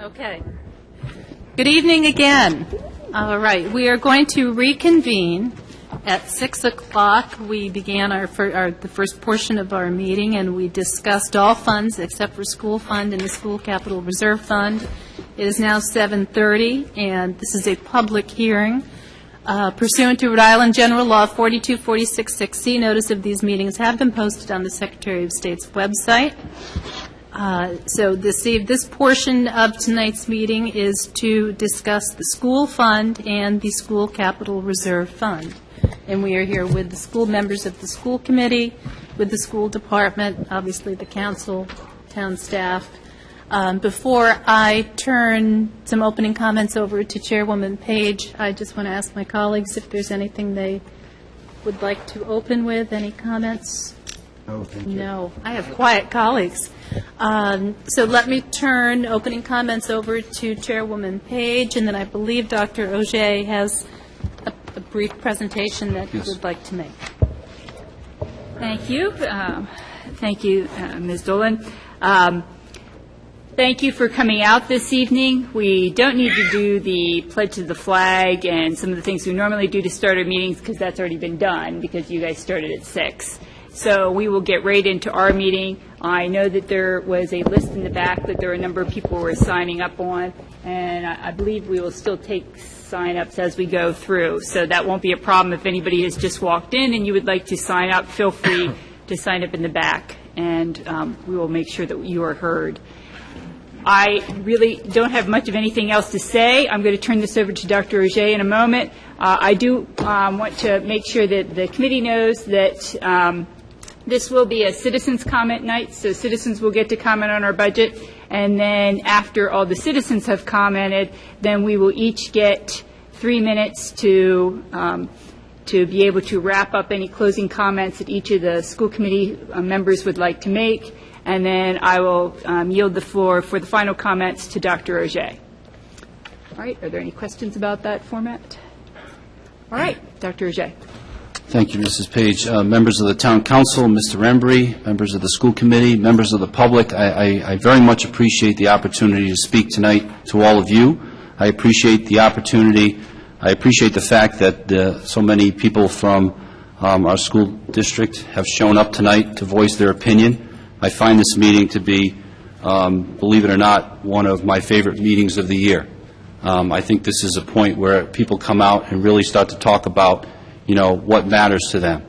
Okay. Good evening again. All right, we are going to reconvene at 6 o'clock. We began the first portion of our meeting, and we discussed all funds except for school fund and the school capital reserve fund. It is now 7:30, and this is a public hearing. Pursuant to Rhode Island General Law 42466C, notice of these meetings have been posted on the Secretary of State's website. So this portion of tonight's meeting is to discuss the school fund and the school capital reserve fund. And we are here with the school members of the school committee, with the school department, obviously the council, town staff. Before I turn some opening comments over to Chairwoman Page, I just want to ask my colleagues if there's anything they would like to open with. Any comments? No, thank you. No. I have quiet colleagues. So let me turn opening comments over to Chairwoman Page, and then I believe Dr. Auger has a brief presentation that he would like to make. Thank you. Thank you, Ms. Dolan. Thank you for coming out this evening. We don't need to do the pledge to the flag and some of the things we normally do to start our meetings because that's already been done because you guys started at 6. So we will get right into our meeting. I know that there was a list in the back that there were a number of people who were signing up on, and I believe we will still take sign-ups as we go through. So that won't be a problem. If anybody has just walked in and you would like to sign up, feel free to sign up in the back, and we will make sure that you are heard. I really don't have much of anything else to say. I'm going to turn this over to Dr. Auger in a moment. I do want to make sure that the committee knows that this will be a citizens' comment night, so citizens will get to comment on our budget. And then after all the citizens have commented, then we will each get 3 minutes to be able to wrap up any closing comments that each of the school committee members would like to make. And then I will yield the floor for the final comments to Dr. Auger. All right, are there any questions about that format? All right, Dr. Auger. Thank you, Mrs. Page. Members of the Town Council, Mr. Embry, members of the school committee, members of the public, I very much appreciate the opportunity to speak tonight to all of you. I appreciate the opportunity. I appreciate the fact that so many people from our school district have shown up tonight to voice their opinion. I find this meeting to be, believe it or not, one of my favorite meetings of the year. I think this is a point where people come out and really start to talk about, what matters to them.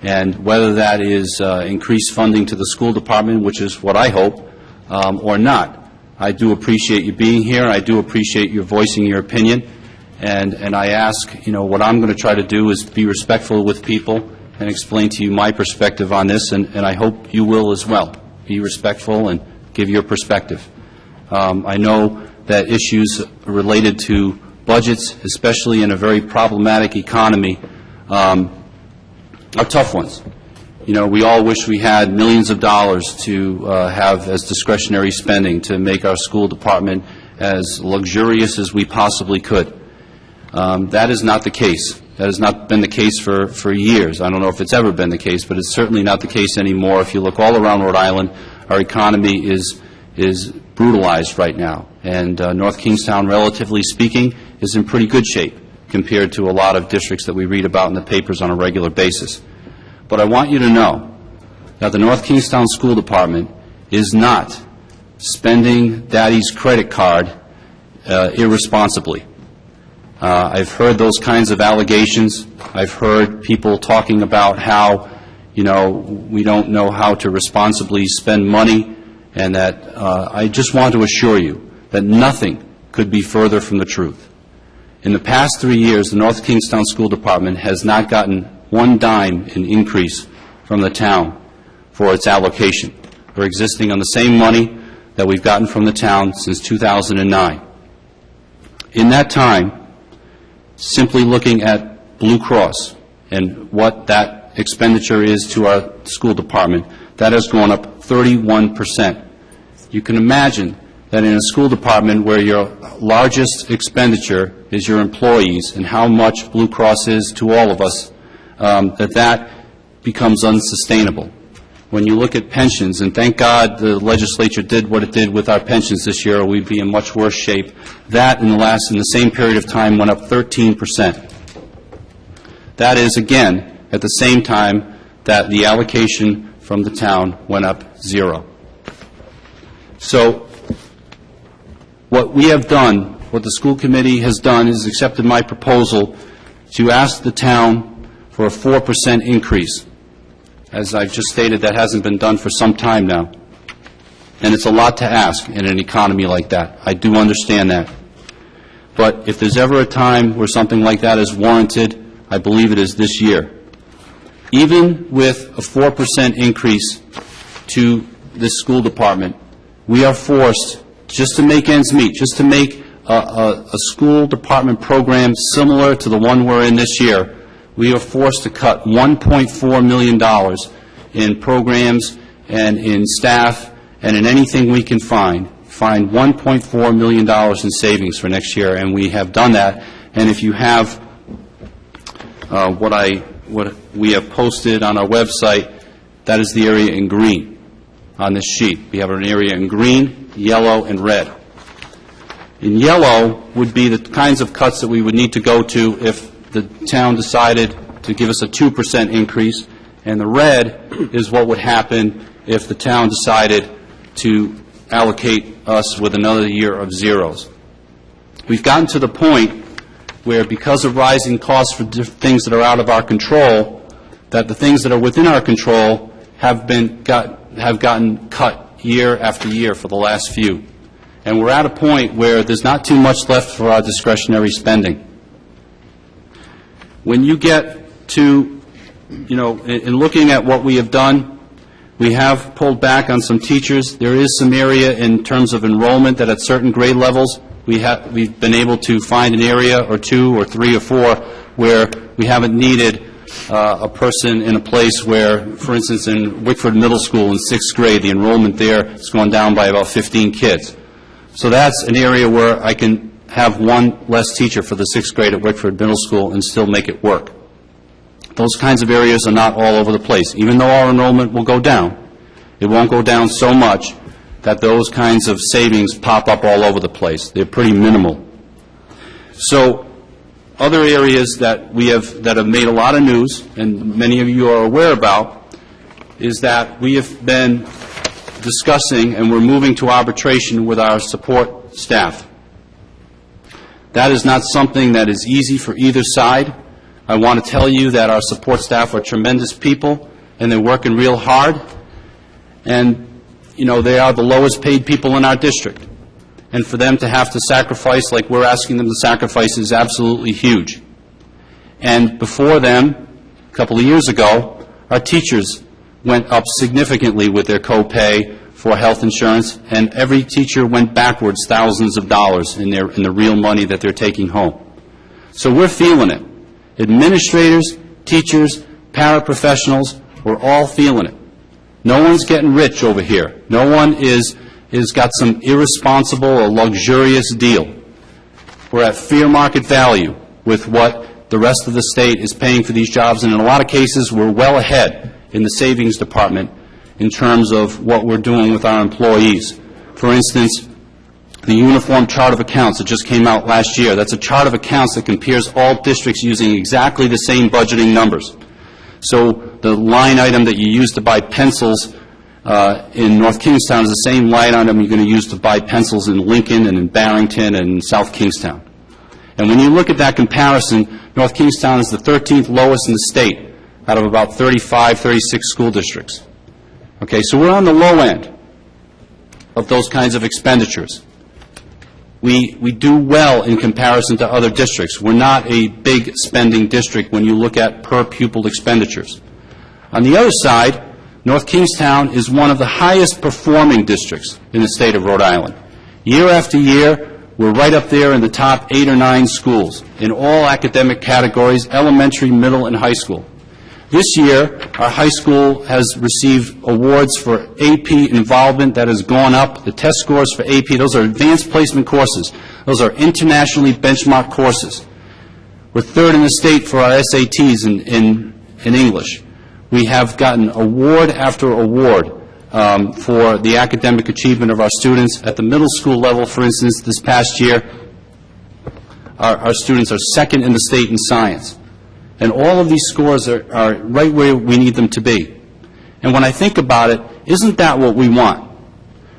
And whether that is increased funding to the school department, which is what I hope, or not. I do appreciate you being here. I do appreciate your voicing your opinion. And I ask, what I'm going to try to do is be respectful with people and explain to you my perspective on this, and I hope you will as well. Be respectful and give your perspective. I know that issues related to budgets, especially in a very problematic economy, are tough ones. We all wish we had millions of dollars to have as discretionary spending to make our school department as luxurious as we possibly could. That is not the case. That has not been the case for years. I don't know if it's ever been the case, but it's certainly not the case anymore. If you look all around Rhode Island, our economy is brutalized right now. And North Kingstown, relatively speaking, is in pretty good shape compared to a lot of districts that we read about in the papers on a regular basis. But I want you to know that the North Kingstown School Department is not spending Daddy's credit card irresponsibly. I've heard those kinds of allegations. I've heard people talking about how, we don't know how to responsibly spend money, and that I just want to assure you that nothing could be further from the truth. In the past 3 years, the North Kingstown School Department has not gotten one dime in increase from the town for its allocation. We're existing on the same money that we've gotten from the town since 2009. In that time, simply looking at Blue Cross and what that expenditure is to our school department, that has gone up 31%. You can imagine that in a school department where your largest expenditure is your employees and how much Blue Cross is to all of us, that becomes unsustainable. when you look at pensions, and thank God the legislature did what it did with our pensions this year, or we'd be in much worse shape, that in the same period of time went up 13%. That is, again, at the same time that the allocation from the town went up 0. So what we have done, what the school committee has done, is accepted my proposal to ask the town for a 4% increase. As I've just stated, that hasn't been done for some time now. And it's a lot to ask in an economy like that. I do understand that. But if there's ever a time where something like that is warranted, I believe it is this year. Even with a 4% increase to this school department, we are forced, just to make ends meet, just to make a school department program similar to the one we're in this year, we are forced to cut $1.4 million in programs and in staff and in anything we can find $1.4 million in savings for next year, and we have done that. And if you have what we have posted on our website, that is the area in green on this sheet. We have an area in green, yellow, and red. In yellow would be the kinds of cuts that we would need to go to if the town decided to give us a 2% increase, and the red is what would happen if the town decided to allocate us with another year of zeros. We've gotten to the point where, because of rising costs for things that are out of our control, that the things that are within our control have gotten cut year after year for the last few. And we're at a point where there's not too much left for our discretionary spending. When you get to, in looking at what we have done, we have pulled back on some teachers. There is some area in terms of enrollment that at certain grade levels we've been able to find an area or 2 or 3 or 4 where we haven't needed a person in a place where, for instance, in Wickford Middle School in 6th grade, the enrollment there has gone down by about 15 kids. So that's an area where I can have one less teacher for the 6th grade at Wickford Middle School and still make it work. Those kinds of areas are not all over the place. Even though our enrollment will go down, it won't go down so much that those kinds of savings pop up all over the place. They're pretty minimal. So other areas that have made a lot of news, and many of you are aware about, is that we have been discussing and we're moving to arbitration with our support staff. That is not something that is easy for either side. I want to tell you that our support staff are tremendous people, and they're working real hard. And, they are the lowest paid people in our district. And for them to have to sacrifice like we're asking them to sacrifice is absolutely huge. And before them, a couple of years ago, our teachers went up significantly with their co-pay for health insurance, and every teacher went backwards thousands of dollars in the real money that they're taking home. So we're feeling it. Administrators, teachers, paraprofessionals, we're all feeling it. No one's getting rich over here. No one is got some irresponsible or luxurious deal. We're at fair market value with what the rest of the state is paying for these jobs, and in a lot of cases we're well ahead in the savings department in terms of what we're doing with our employees. For instance, the Uniform Chart of Accounts that just came out last year, that's a chart of accounts that compares all districts using exactly the same budgeting numbers. So the line item that you use to buy pencils in North Kingstown is the same line item you're going to use to buy pencils in Lincoln and in Barrington and in South Kingstown. And when you look at that comparison, North Kingstown is the 13th lowest in the state out of about 35, 36 school districts. Okay, so we're on the low end of those kinds of expenditures. We do well in comparison to other districts. We're not a big spending district when you look at per pupil expenditures. On the other side, North Kingstown is one of the highest performing districts in the state of Rhode Island. Year after year, we're right up there in the top 8 or 9 schools in all academic categories, elementary, middle, and high school. This year, our high school has received awards for AP involvement that has gone up. The test scores for AP, those are advanced placement courses. Those are internationally benchmarked courses. We're third in the state for our SATs in English. We have gotten award after award for the academic achievement of our students. At the middle school level, for instance, this past year, our students are second in the state in science. And all of these scores are right where we need them to be. And when I think about it, isn't that what we want?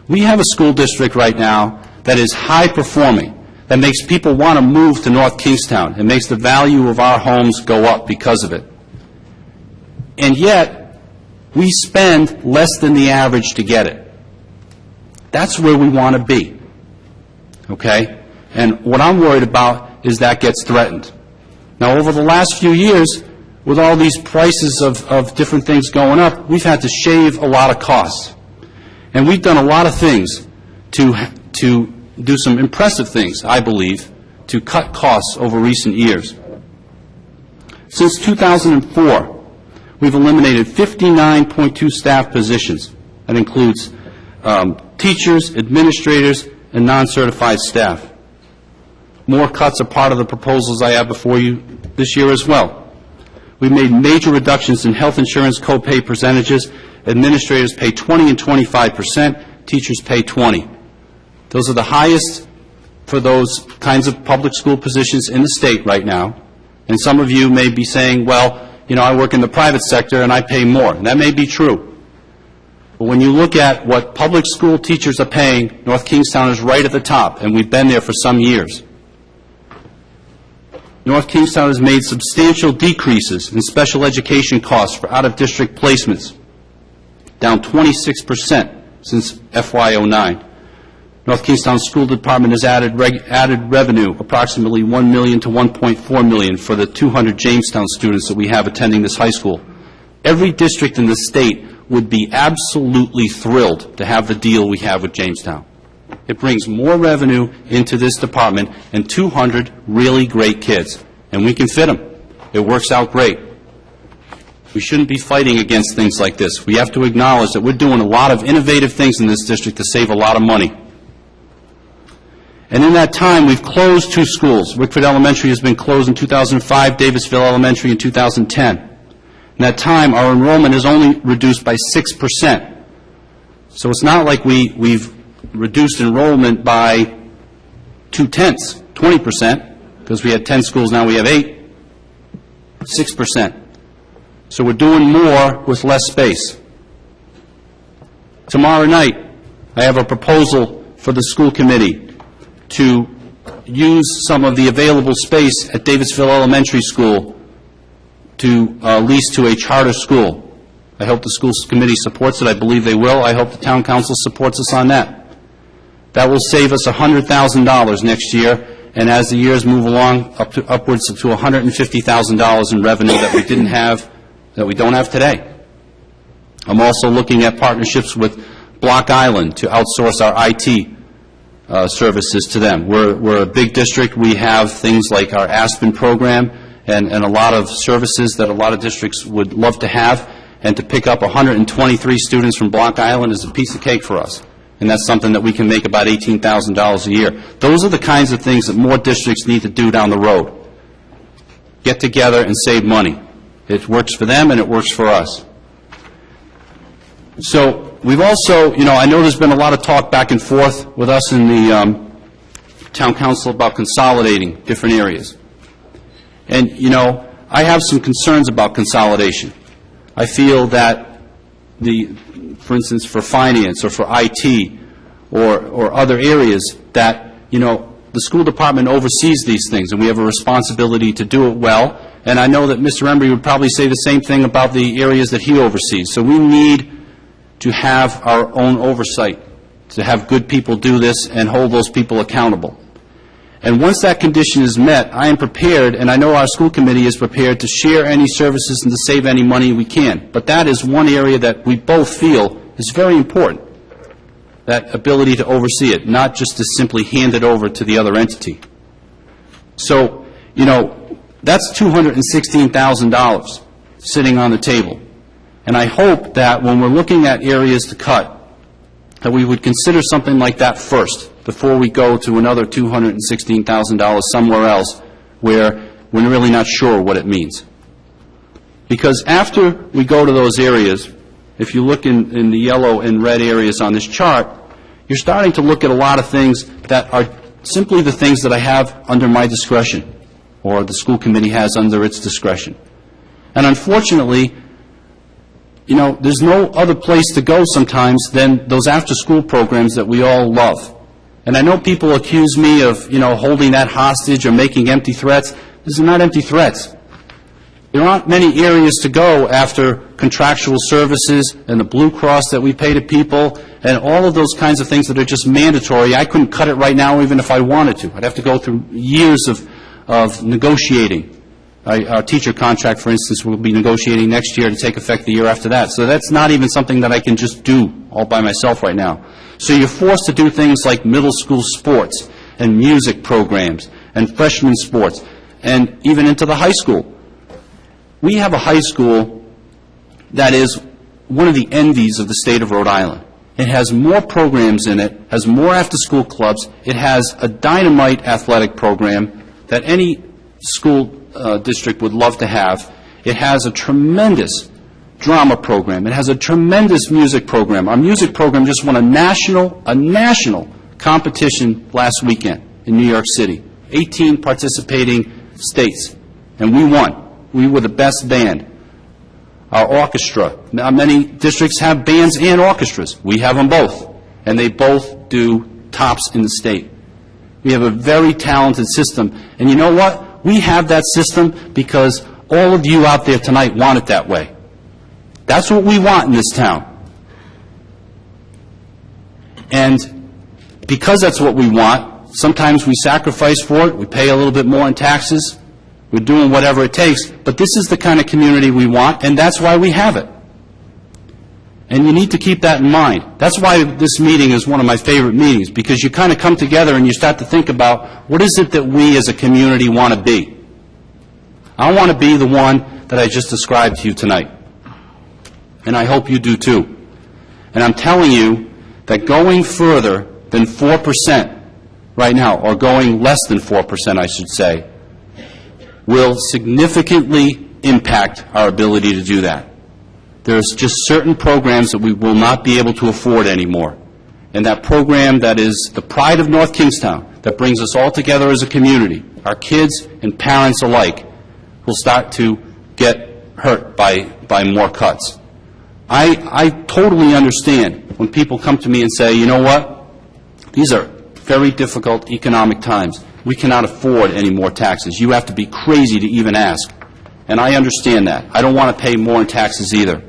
We have a school district right now that is high-performing, that makes people want to move to North Kingstown. It makes the value of our homes go up because of it. And yet, we spend less than the average to get it. That's where we want to be. Okay? And what I'm worried about is that gets threatened. Now, over the last few years, with all these prices of different things going up, we've had to shave a lot of costs. And we've done a lot of things to do some impressive things, I believe, to cut costs over recent years. Since 2004, we've eliminated 59.2 staff positions. That includes teachers, administrators, and non-certified staff. More cuts are part of the proposals I have before you this year as well. We've made major reductions in health insurance copay percentages. Administrators pay 20 and 25%. Teachers pay 20. Those are the highest for those kinds of public school positions in the state right now. And some of you may be saying, well, you know, I work in the private sector and I pay more. And that may be true. But when you look at what public school teachers are paying, North Kingstown is right at the top, and we've been there for some years. North Kingstown has made substantial decreases in special education costs for out-of-district placements, down 26% since FY09. North Kingstown School Department has added revenue approximately $1 million to $1.4 million for the 200 Jamestown students that we have attending this high school. Every district in the state would be absolutely thrilled to have the deal we have with Jamestown. It brings more revenue into this department and 200 really great kids, and we can fit them. It works out great. We shouldn't be fighting against things like this. We have to acknowledge that we're doing a lot of innovative things in this district to save a lot of money. And in that time, we've closed 2 schools. Wickford Elementary has been closed in 2005, Davisville Elementary in 2010. In that time, our enrollment is only reduced by 6%. So it's not like we've reduced enrollment by 0.2, 20%, because we had 10 schools, now we have 8, 6%. So we're doing more with less space. Tomorrow night, I have a proposal for the school committee to use some of the available space at Davisville Elementary School to lease to a charter school. I hope the school committee supports it. I believe they will. I hope the town council supports us on that. That will save us $100,000 next year, and as the years move along, upwards to $150,000 in revenue that we don't have today. I'm also looking at partnerships with Block Island to outsource our IT services to them. We're a big district. We have things like our Aspen program and a lot of services that a lot of districts would love to have, and to pick up 123 students from Block Island is a piece of cake for us. And that's something that we can make about $18,000 a year. Those are the kinds of things that more districts need to do down the road. Get together and save money. It works for them and it works for us. So we've also, I know there's been a lot of talk back and forth with us in the town council about consolidating different areas. And, I have some concerns about consolidation. I feel that for instance, for finance or for IT or other areas that, the school department oversees these things, and we have a responsibility to do it well. And I know that Mr. Embry would probably say the same thing about the areas that he oversees. So we need to have our own oversight, to have good people do this and hold those people accountable. And once that condition is met, I am prepared, and I know our school committee is prepared, to share any services and to save any money we can. But that is one area that we both feel is very important, that ability to oversee it, not just to simply hand it over to the other entity. So, that's $216,000 sitting on the table. And I hope that when we're looking at areas to cut, that we would consider something like that first, before we go to another $216,000 somewhere else where we're really not sure what it means. Because after we go to those areas, if you look in the yellow and red areas on this chart, you're starting to look at a lot of things that are simply the things that I have under my discretion, or the school committee has under its discretion. And unfortunately, you know, there's no other place to go sometimes than those after-school programs that we all love. And I know people accuse me of, you know, holding that hostage or making empty threats. These are not empty threats. There aren't many areas to go after contractual services and the Blue Cross that we pay to people and all of those kinds of things that are just mandatory. I couldn't cut it right now even if I wanted to. I'd have to go through years of negotiating. Our teacher contract, for instance, will be negotiating next year to take effect the year after that. So that's not even something that I can just do all by myself right now. So you're forced to do things like middle school sports and music programs and freshman sports and even into the high school. We have a high school that is one of the envies of the state of Rhode Island. It has more programs in it, has more after-school clubs, it has a dynamite athletic program that any school district would love to have. It has a tremendous drama program. It has a tremendous music program. Our music program just won a national competition last weekend in New York City. 18 participating states, and we won. We were the best band. Our orchestra, many districts have bands and orchestras. We have them both, and they both do tops in the state. We have a very talented system, and you know what? We have that system because all of you out there tonight want it that way. That's what we want in this town. And because that's what we want, sometimes we sacrifice for it, we pay a little bit more in taxes, we're doing whatever it takes, but this is the kind of community we want, and that's why we have it. And you need to keep that in mind. That's why this meeting is one of my favorite meetings, because you kind of come together and you start to think about what is it that we as a community want to be. I want to be the one that I just described to you tonight. And I hope you do too. And I'm telling you that going further than 4% right now, or going less than 4%, I should say, will significantly impact our ability to do that. There's just certain programs that we will not be able to afford anymore. And that program that is the pride of North Kingstown, that brings us all together as a community, our kids and parents alike, will start to get hurt by more cuts. I totally understand when people come to me and say, you know what, these are very difficult economic times. We cannot afford any more taxes. You have to be crazy to even ask. And I understand that. I don't want to pay more in taxes either.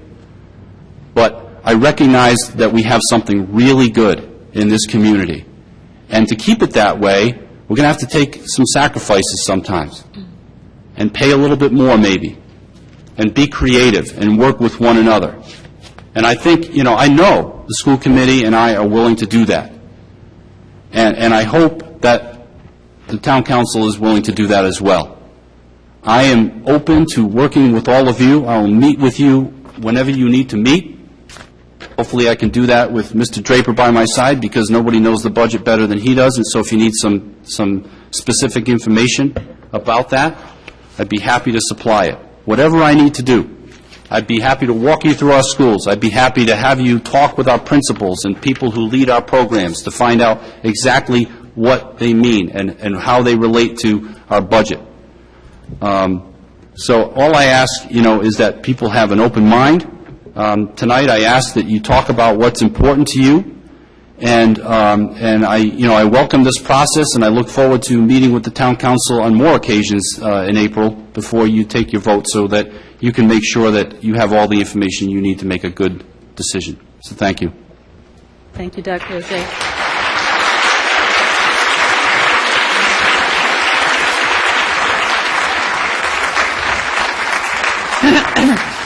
But I recognize that we have something really good in this community. And to keep it that way, we're going to have to take some sacrifices sometimes and pay a little bit more maybe and be creative and work with one another. And I think, you know, I know the school committee and I are willing to do that. And I hope that the town council is willing to do that as well. I am open to working with all of you. I will meet with you whenever you need to meet. Hopefully I can do that with Mr. Draper by my side, because nobody knows the budget better than he does, and so if you need some specific information about that, I'd be happy to supply it. Whatever I need to do, I'd be happy to walk you through our schools. I'd be happy to have you talk with our principals and people who lead our programs to find out exactly what they mean and how they relate to our budget. So all I ask, you know, is that people have an open mind. Tonight I ask that you talk about what's important to you, and I welcome this process, and I look forward to meeting with the town council on more occasions in April before you take your vote, so that you can make sure that you have all the information you need to make a good decision. So thank you. Thank you, Dr. O'Shea.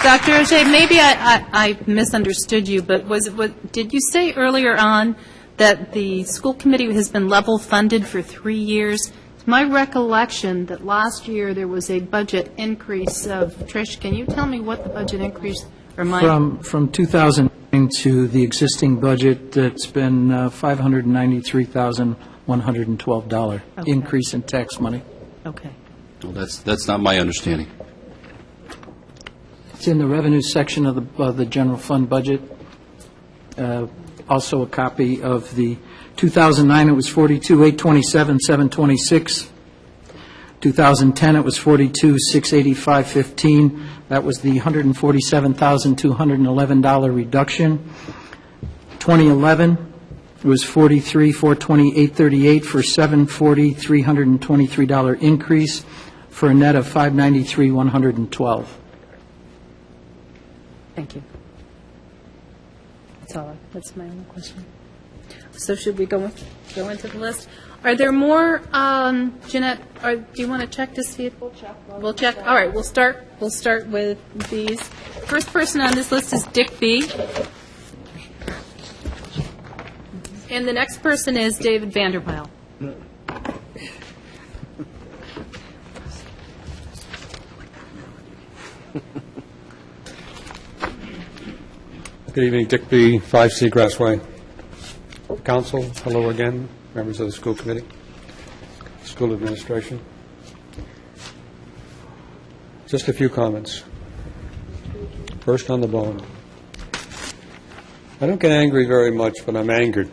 Dr. O'Shea, maybe I misunderstood you, but did you say earlier on that the school committee has been level funded for 3 years? It's my recollection that last year there was a budget increase of, Trish, can you tell me what the budget increase, or Mike? From 2009 to the existing budget, it's been $593,112 increase in tax money. Okay. Well, that's not my understanding. It's in the revenue section of the general fund budget. Also a copy of the 2009, it was 42,827,726. 2010, it was 42,685,15. That was the $147,211 reduction. 2011, it was 43,428,38 for $740,323 increase for a net of $593,112. Thank you. That's my only question. So should we go into the list? Are there more, Jeanette, do you want to check to see if... We'll check. All right, we'll start with these. First person on this list is Dick B. And the next person is David Vanderpyle. Good evening, Dick B., 5 Seagrass Way. Council, hello again, members of the school committee, school administration. Just a few comments. First on the bone. I don't get angry very much, but I'm angered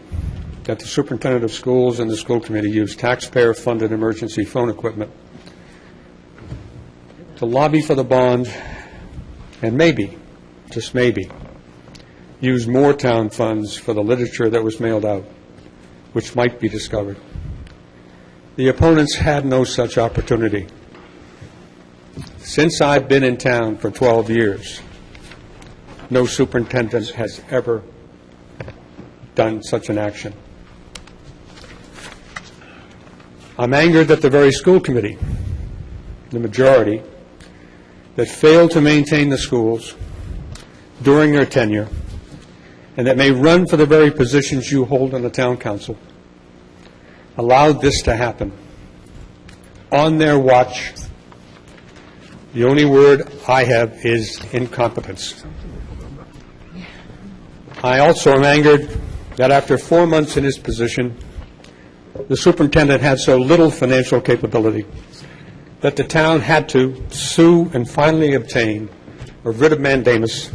that the superintendent of schools and the school committee use taxpayer-funded emergency phone equipment to lobby for the bond and maybe, just maybe, use more town funds for the literature that was mailed out, which might be discovered. The opponents had no such opportunity. Since I've been in town for 12 years, no superintendent has ever done such an action. I'm angered that the very school committee, the majority, that failed to maintain the schools during their tenure and that may run for the very positions you hold on the town council, allowed this to happen. On their watch, the only word I have is incompetence. I also am angered that after 4 months in his position, the superintendent had so little financial capability that the town had to sue and finally obtain a writ of mandamus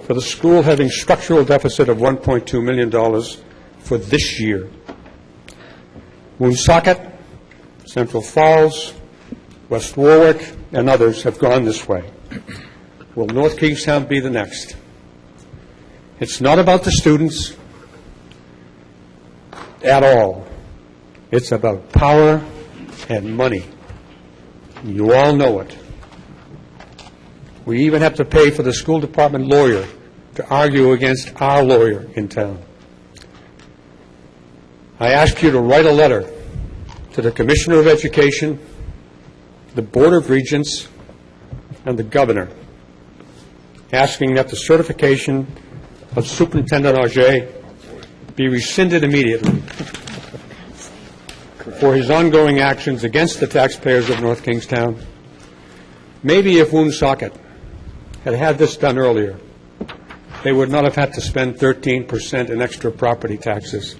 for the school having structural deficit of $1.2 million for this year. Woonsocket, Central Falls, West Warwick, and others have gone this way. Will North Kingstown be the next? It's not about the students at all. It's about power and money. You all know it. We even have to pay for the school department lawyer to argue against our lawyer in town. I ask you to write a letter to the Commissioner of Education, the Board of Regents, and the Governor, asking that the certification of Superintendent Auger be rescinded immediately for his ongoing actions against the taxpayers of North Kingstown. Maybe if Woonsocket had had this done earlier, they would not have had to spend 13% in extra property taxes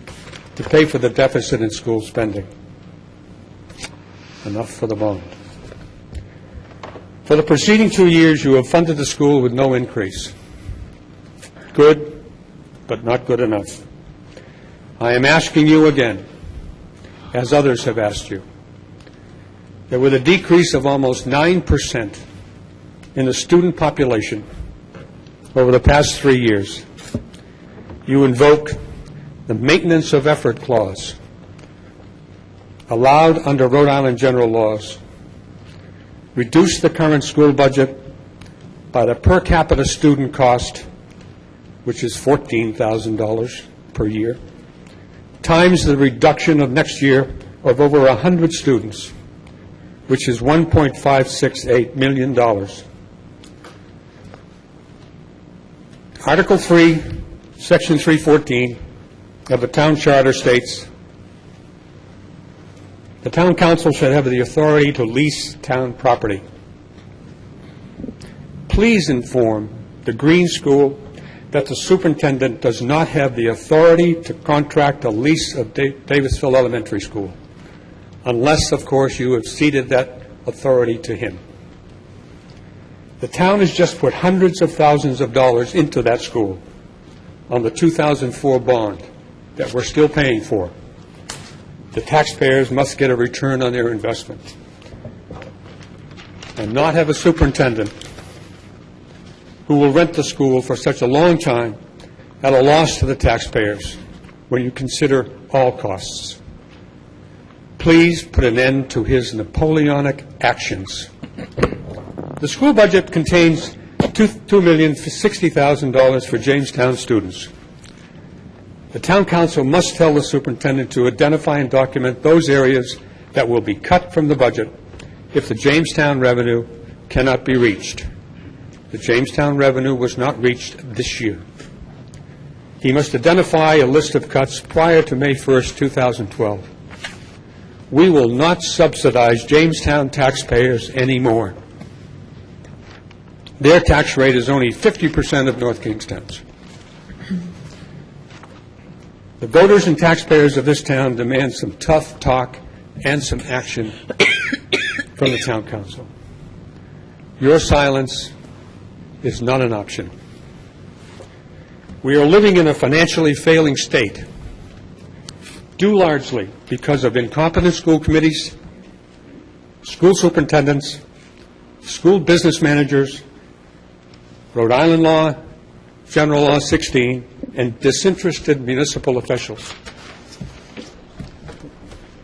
to pay for the deficit in school spending. Enough for the bond. For the preceding 2 years, you have funded the school with no increase. Good, but not good enough. I am asking you again, as others have asked you, that with a decrease of almost 9% in the student population over the past 3 years, you invoke the maintenance of effort clause allowed under Rhode Island general laws, reduce the current school budget by the per capita student cost, which is $14,000 per year, times the reduction of next year of over 100 students, which is $1.568 million. Article 3, Section 314 of the Town Charter states, the Town Council should have the authority to lease town property. Please inform the Green School that the superintendent does not have the authority to contract a lease of Davisville Elementary School, unless, of course, you have ceded that authority to him. The town has just put hundreds of thousands of dollars into that school on the 2004 bond that we're still paying for. The taxpayers must get a return on their investment and not have a superintendent who will rent the school for such a long time at a loss to the taxpayers when you consider all costs. Please put an end to his Napoleonic actions. The school budget contains $2,060,000 for Jamestown students. The town council must tell the superintendent to identify and document those areas that will be cut from the budget if the Jamestown revenue cannot be reached. The Jamestown revenue was not reached this year. He must identify a list of cuts prior to May 1st, 2012. We will not subsidize Jamestown taxpayers anymore. Their tax rate is only 50% of North Kingstown's. The voters and taxpayers of this town demand some tough talk and some action from the town council. Your silence is not an option. We are living in a financially failing state, due largely because of incompetent school committees, school superintendents, school business managers, Rhode Island law, General Law 16, and disinterested municipal officials.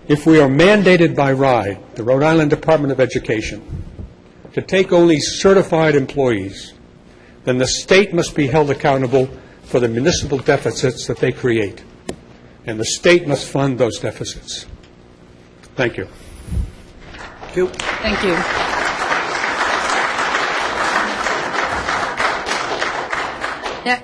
If we are mandated by RIDE, the Rhode Island Department of Education, to take only certified employees, then the state must be held accountable for the municipal deficits that they create, and the state must fund those deficits. Thank you. Thank you.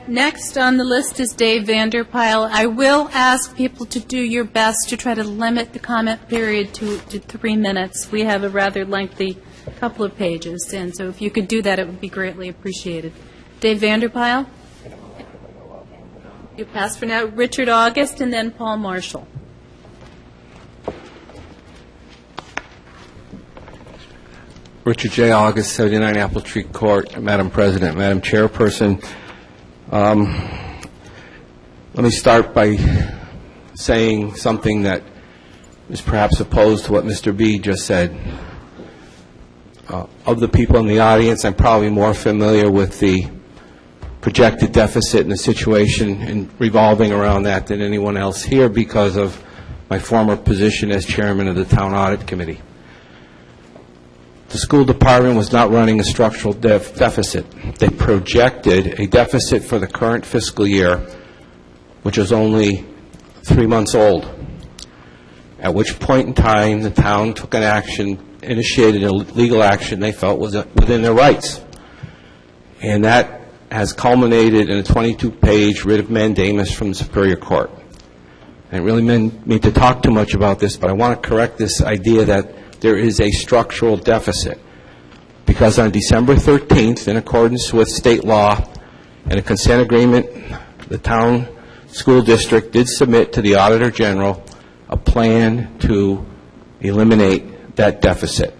Next on the list is Dave Vanderpyle. I will ask people to do your best to try to limit the comment period to 3 minutes. We have a rather lengthy couple of pages, and so if you could do that, it would be greatly appreciated. Dave Vanderpyle? You pass for now. Richard August, and then Paul Marshall. Richard J. August, 79 Apple Tree Court. Madam President, Madam Chairperson, let me start by saying something that is perhaps opposed to what Mr. B. just said. Of the people in the audience, I'm probably more familiar with the projected deficit and the situation and revolving around that than anyone else here because of my former position as chairman of the Town Audit Committee. The school department was not running a structural deficit. They projected a deficit for the current fiscal year, which was only 3 months old, at which point in time the town took an action, initiated a legal action they felt was within their rights. And that has culminated in a 22-page writ of mandamus from the Superior Court. I really mean to talk too much about this, but I want to correct this idea that there is a structural deficit, because on December 13th, in accordance with state law and a consent agreement, the town school district did submit to the Auditor General a plan to eliminate that deficit.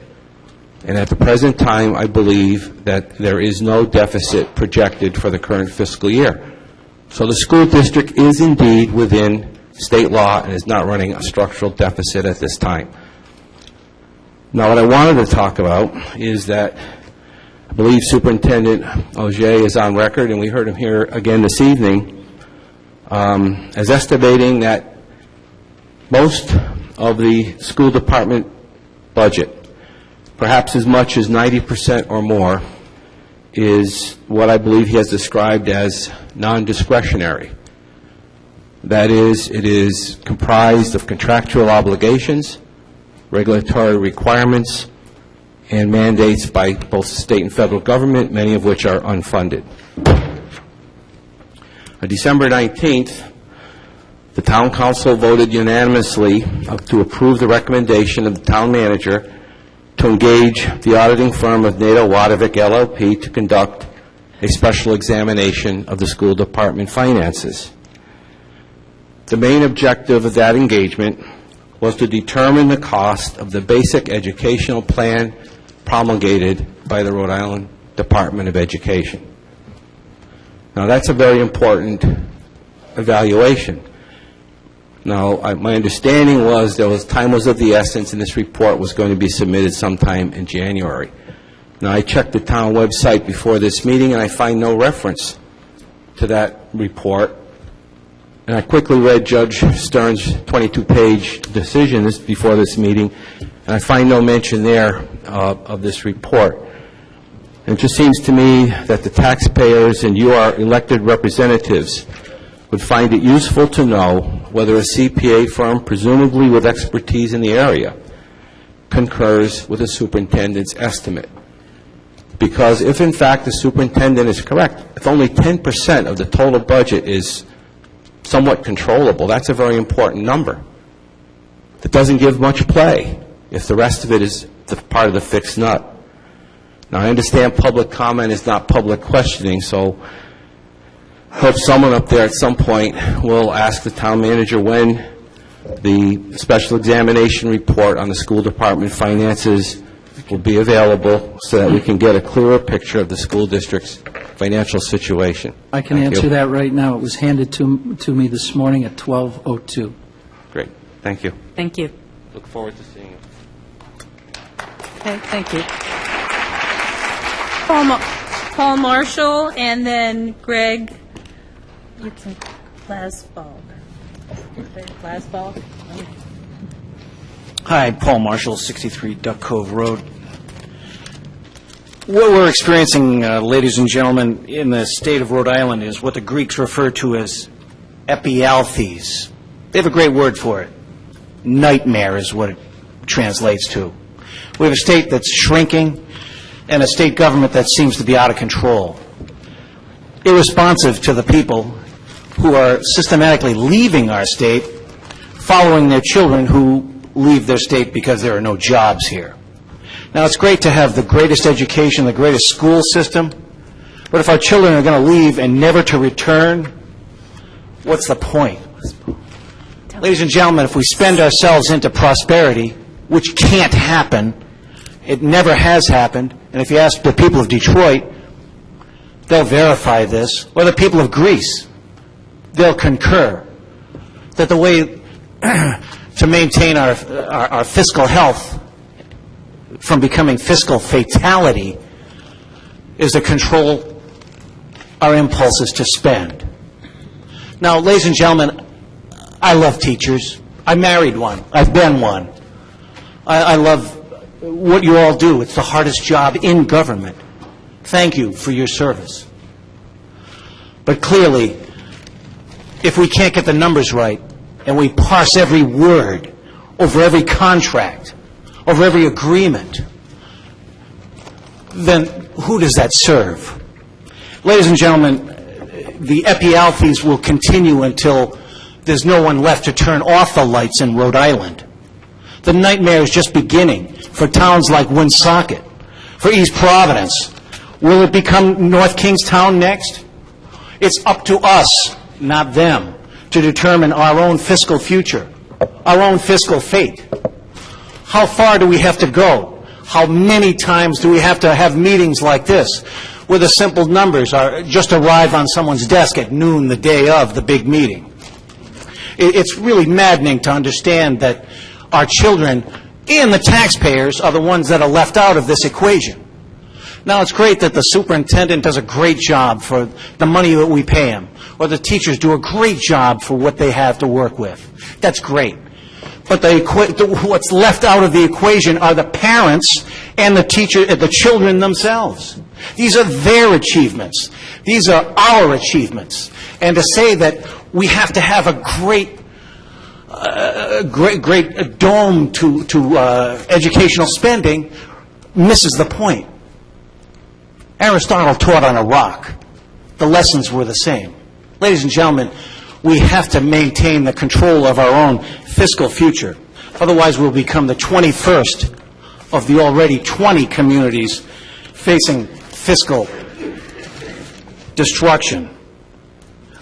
And at the present time, I believe that there is no deficit projected for the current fiscal year. So the school district is indeed within state law and is not running a structural deficit at this time. Now, what I wanted to talk about is that I believe Superintendent Auger is on record, and we heard him here again this evening, as estimating that most of the school department budget, perhaps as much as 90% or more, is what I believe he has described as non-discretionary. That is, it is comprised of contractual obligations, regulatory requirements, and mandates by both the state and federal government, many of which are unfunded. On December 19th, the Town Council voted unanimously to approve the recommendation of the Town Manager to engage the auditing firm of Nato Wadovic LLP to conduct a special examination of the school department finances. The main objective of that engagement was to determine the cost of the basic educational plan promulgated by the Rhode Island Department of Education. Now, that's a very important evaluation. Now, my understanding was time was of the essence, and this report was going to be submitted sometime in January. Now, I checked the town website before this meeting, and I find no reference to that report. And I quickly read Judge Stern's 22-page decision before this meeting, and I find no mention there of this report. And it just seems to me that the taxpayers and you, our elected representatives, would find it useful to know whether a CPA firm, presumably with expertise in the area, concurs with the superintendent's estimate. Because if, in fact, the superintendent is correct, if only 10% of the total budget is somewhat controllable, that's a very important number. That doesn't give much play if the rest of it is part of the fixed nut. Now, I understand public comment is not public questioning, so I hope someone up there at some point will ask the town manager when the special examination report on the school department finances will be available so that we can get a clearer picture of the school district's financial situation. I can Thank you. answer that right now. It was handed to me this morning at 12:02. Great. Thank you. Thank you. Look forward to seeing you. Okay, thank you. Paul Marshall, and then Greg Glasball. Hi, Paul Marshall, 63 Duck Cove Road. What we're experiencing, ladies and gentlemen, in the state of Rhode Island is what the Greeks refer to as epialthes. They have a great word for it. Nightmare is what it translates to. We have a state that's shrinking and a state government that seems to be out of control, irresponsive to the people who are systematically leaving our state, following their children who leave their state because there are no jobs here. Now, it's great to have the greatest education, the greatest school system, but if our children are going to leave and never to return, what's the point? Ladies and gentlemen, if we spend ourselves into prosperity, which can't happen, it never has happened, and if you ask the people of Detroit, they'll verify this, or the people of Greece, they'll concur that the way to maintain our fiscal health from becoming fiscal fatality is to control our impulses to spend. Now, ladies and gentlemen, I love teachers. I married one. I've been one. I love what you all do. It's the hardest job in government. Thank you for your service. But clearly, if we can't get the numbers right, and we parse every word over every contract, over every agreement, then who does that serve? Ladies and gentlemen, the epialthes will continue until there's no one left to turn off the lights in Rhode Island. The nightmare is just beginning for towns like Woonsocket, for East Providence. Will it become North Kingstown next? It's up to us, not them, to determine our own fiscal future, our own fiscal fate. How far do we have to go? How many times do we have to have meetings like this, where the simple numbers are just arrive on someone's desk at noon the day of the big meeting? It's really maddening to understand that our children and the taxpayers are the ones that are left out of this equation. Now, it's great that the superintendent does a great job for the money that we pay him, or the teachers do a great job for what they have to work with. That's great. But what's left out of the equation are the parents and the children themselves. These are their achievements. These are our achievements. And to say that we have to have a great dome to educational spending misses the point. Aristotle taught on a rock. The lessons were the same. Ladies and gentlemen, we have to maintain the control of our own fiscal future. Otherwise, we'll become the 21st of the already 20 communities facing fiscal destruction.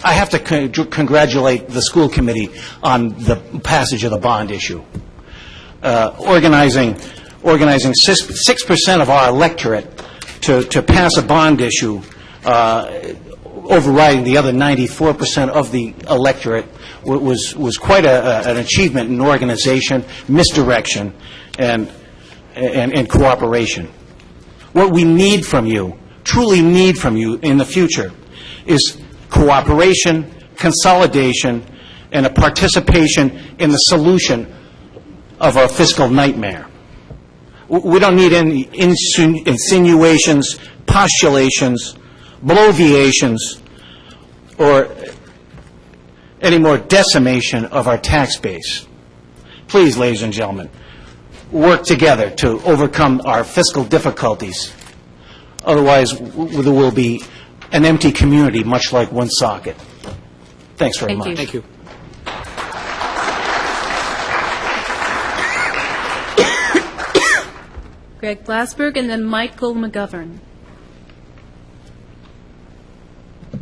I have to congratulate the school committee on the passage of the bond issue. Organizing 6% of our electorate to pass a bond issue overriding the other 94% of the electorate was quite an achievement in organization, misdirection, and cooperation. What we need from you, truly need from you in the future, is cooperation, consolidation, and a participation in the solution of our fiscal nightmare. We don't need any insinuations, postulations, bloviations, or any more decimation of our tax base. Please, ladies and gentlemen, work together to overcome our fiscal difficulties. Otherwise, there will be an empty community, much like Woonsocket. Thanks very much. Thank you. Greg Blasberg, and then Michael McGovern.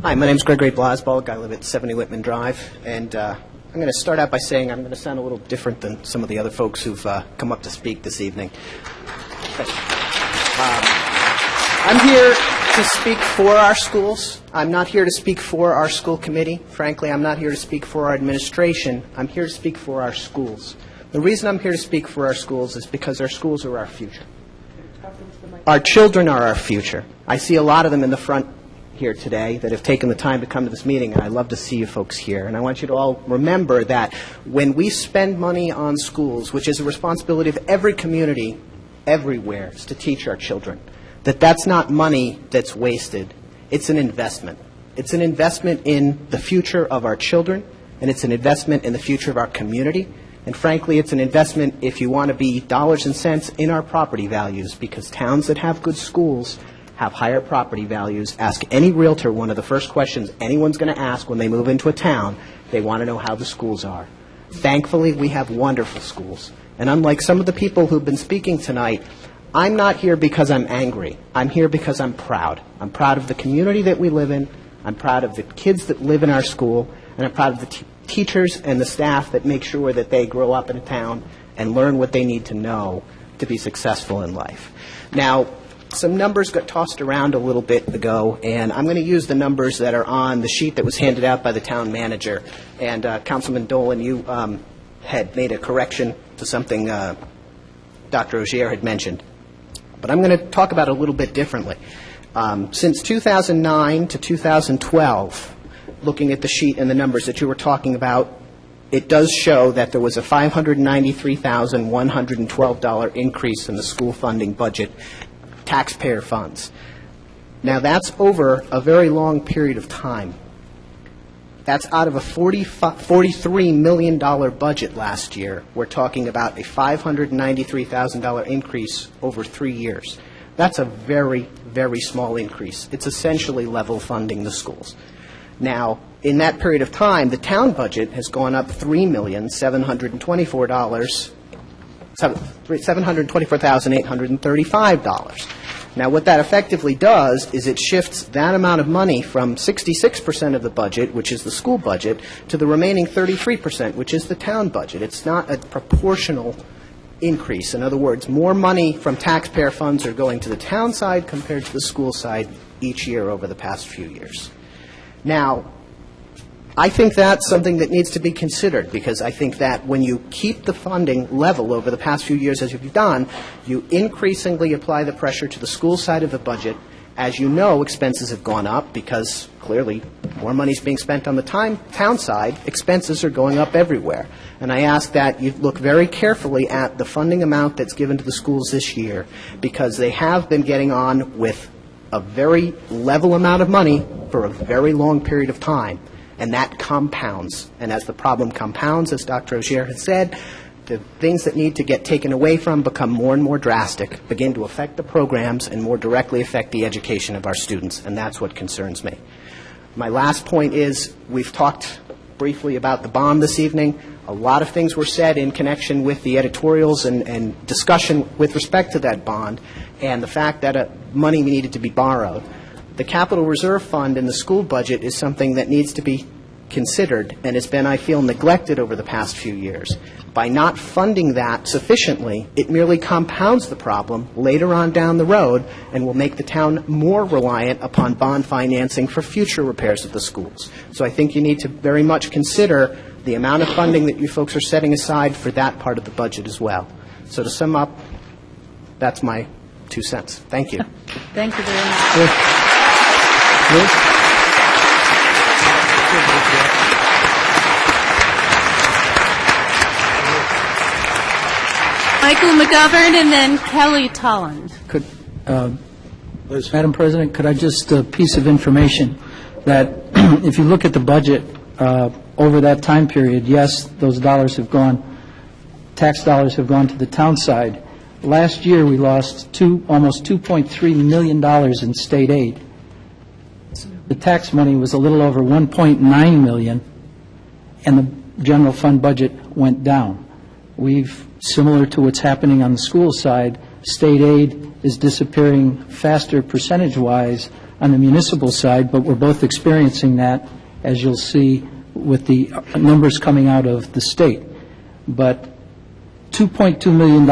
Hi, my name's Gregory Blasberg. I live at 70 Whitman Drive, and I'm going to start out by saying I'm going to sound a little different than some of the other folks who've come up to speak this evening. I'm here to speak for our schools. I'm not here to speak for our school committee. Frankly, I'm not here to speak for our administration. I'm here to speak for our schools. The reason I'm here to speak for our schools is because our schools are our future. Our children are our future. I see a lot of them in the front here today that have taken the time to come to this meeting, and I love to see you folks here. And I want you to all remember that when we spend money on schools, which is a responsibility of every community everywhere, is to teach our children, that's not money that's wasted. It's an investment. It's an investment in the future of our children, and it's an investment in the future of our community. And frankly, it's an investment, if you want to be dollars and cents, in our property values, because towns that have good schools have higher property values. Ask any realtor one of the first questions anyone's going to ask when they move into a town. They want to know how the schools are. Thankfully, we have wonderful schools. And unlike some of the people who've been speaking tonight, I'm not here because I'm angry. I'm here because I'm proud. I'm proud of the community that we live in. I'm proud of the kids that live in our school. And I'm proud of the teachers and the staff that make sure that they grow up in a town and learn what they need to know to be successful in life. Now, some numbers got tossed around a little bit ago, and I'm going to use the numbers that are on the sheet that was handed out by the town manager. And Councilman Dolan, you had made a correction to something Dr. Ogier had mentioned. But I'm going to talk about it a little bit differently. Since 2009 to 2012, looking at the sheet and the numbers that you were talking about, it does show that there was a $593,112 increase in the school funding budget, taxpayer funds. Now, that's over a very long period of time. That's out of a $43 million budget last year. We're talking about a $593,000 increase over 3 years. That's a very, very small increase. It's essentially level funding the schools. Now, in that period of time, the town budget has gone up $724,835. Now, what that effectively does is it shifts that amount of money from 66% of the budget, which is the school budget, to the remaining 33%, which is the town budget. It's not a proportional increase. In other words, more money from taxpayer funds are going to the town side compared to the school side each year over the past few years. Now, I think that's something that needs to be considered, because I think that when you keep the funding level over the past few years as you've done, you increasingly apply the pressure to the school side of the budget. As you know, expenses have gone up because clearly more money is being spent on the town side. Expenses are going up everywhere. And I ask that you look very carefully at the funding amount that's given to the schools this year, because they have been getting on with a very level amount of money for a very long period of time. And that compounds. And as the problem compounds, as Dr. Ogier has said, the things that need to get taken away from become more and more drastic, begin to affect the programs, and more directly affect the education of our students. And that's what concerns me. My last point is, we've talked briefly about the bond this evening. A lot of things were said in connection with the editorials and discussion with respect to that bond and the fact that money needed to be borrowed. The Capital Reserve Fund in the school budget is something that needs to be considered and has been, I feel, neglected over the past few years. By not funding that sufficiently, it merely compounds the problem later on down the road and will make the town more reliant upon bond financing for future repairs of the schools. So I think you need to very much consider the amount of funding that you folks are setting aside for that part of the budget as well. So to sum up, that's my 2 cents. Thank you. Thank you very much. Michael McGovern and then Kelly Tolland. Could, Madam President, could I just, a piece of information, that if you look at the budget over that time period, yes, those dollars have gone, tax dollars have gone to the town side. Last year, we lost almost $2.3 million in state aid. The tax money was a little over $1.9 million, and the general fund budget went down. Similar to what's happening on the school side, state aid is disappearing faster percentage-wise on the municipal side, but we're both experiencing that, as you'll see with the numbers coming out of the state. But $2.2 million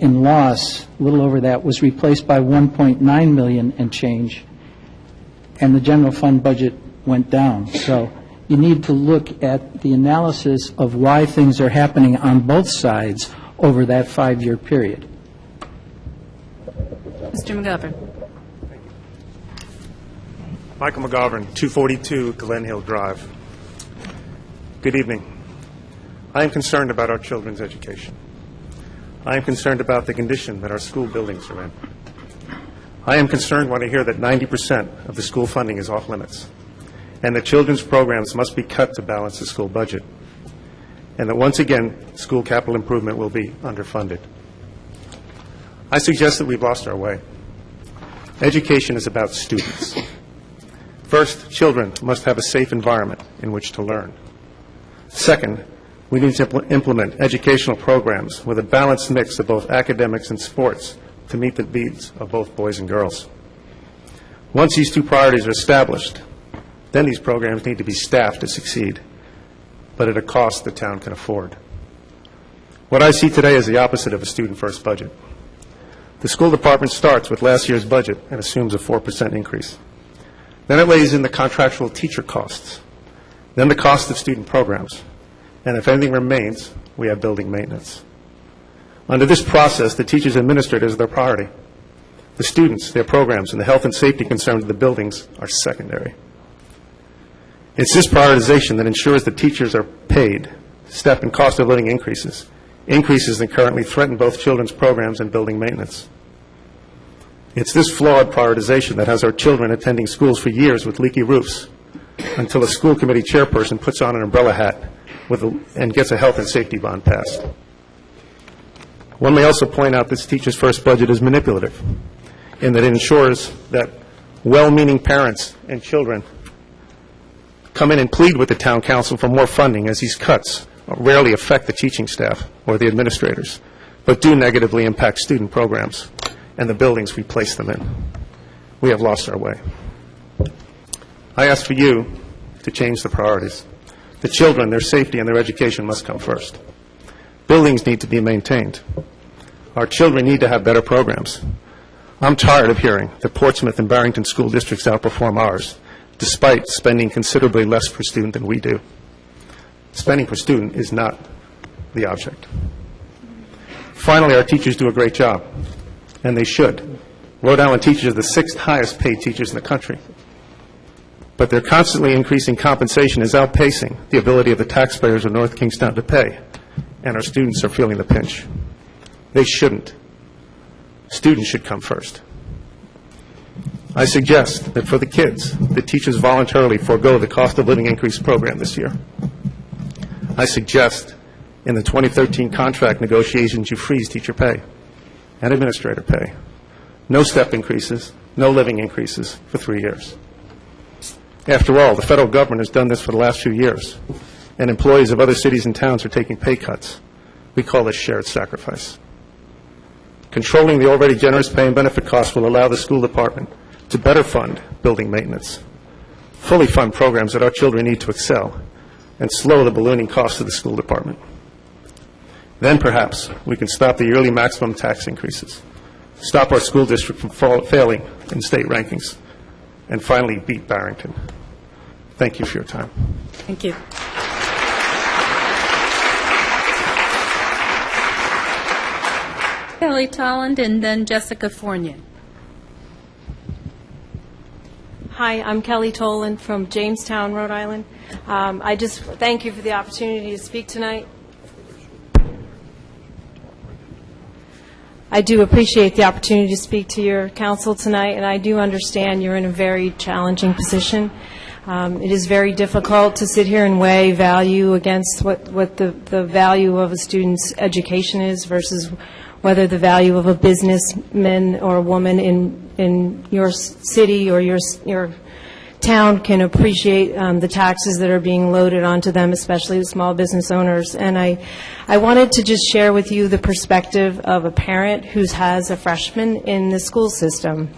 in loss, a little over that, was replaced by $1.9 million and change, and the general fund budget went down. So you need to look at the analysis of why things are happening on both sides over that 5-year period. Mr. McGovern. Michael McGovern, 242 Glen Hill Drive. Good evening. I am concerned about our children's education. I am concerned about the condition that our school buildings are in. I am concerned when I hear that 90% of the school funding is off limits, and that children's programs must be cut to balance the school budget, and that once again, school capital improvement will be underfunded. I suggest that we've lost our way. Education is about students. First, children must have a safe environment in which to learn. Second, we need to implement educational programs with a balanced mix of both academics and sports to meet the needs of both boys and girls. Once these two priorities are established, then these programs need to be staffed to succeed, but at a cost the town can afford. What I see today is the opposite of a student-first budget. The school department starts with last year's budget and assumes a 4% increase. Then it lays in the contractual teacher costs, then the cost of student programs, and if anything remains, we have building maintenance. Under this process, the teachers and administrators are their priority. The students, their programs, and the health and safety concerns of the buildings are secondary. It's this prioritization that ensures that teachers are paid, step in cost of living increases that currently threaten both children's programs and building maintenance. It's this flawed prioritization that has our children attending schools for years with leaky roofs until a school committee chairperson puts on an umbrella hat and gets a health and safety bond passed. One may also point out this teacher's first budget is manipulative in that it ensures that well-meaning parents and children come in and plead with the town council for more funding, as these cuts rarely affect the teaching staff or the administrators, but do negatively impact student programs and the buildings we place them in. We have lost our way. I ask for you to change the priorities. The children, their safety, and their education must come first. Buildings need to be maintained. Our children need to have better programs. I'm tired of hearing that Portsmouth and Barrington school districts outperform ours, despite spending considerably less per student than we do. Spending per student is not the object. Finally, our teachers do a great job, and they should. Rhode Island teachers are the 6th highest paid teachers in the country. But their constantly increasing compensation is outpacing the ability of the taxpayers of North Kingstown to pay, and our students are feeling the pinch. They shouldn't. Students should come first. I suggest that for the kids, the teachers voluntarily forego the cost of living increase program this year. I suggest in the 2013 contract negotiations you freeze teacher pay and administrator pay. No step increases, no living increases for 3 years. After all, the federal government has done this for the last few years, and employees of other cities and towns are taking pay cuts. We call this shared sacrifice. Controlling the already generous pay and benefit costs will allow the school department to better fund building maintenance, fully fund programs that our children need to excel, and slow the ballooning costs of the school department. Then perhaps we can stop the yearly maximum tax increases, stop our school district from failing in state rankings, and finally beat Barrington. Thank you for your time. Thank you. Kelly Tolland and then Jessica Fournier. Hi, I'm Kelly Toland from Jamestown, Rhode Island. I just thank you for the opportunity to speak tonight. I do appreciate the opportunity to speak to your council tonight, and I do understand you're in a very challenging position. It is very difficult to sit here and weigh value against what the value of a student's education is versus whether the value of a businessman or a woman in your city or your town can appreciate the taxes that are being loaded onto them, especially the small business owners. And I wanted to just share with you the perspective of a parent who has a freshman in the school system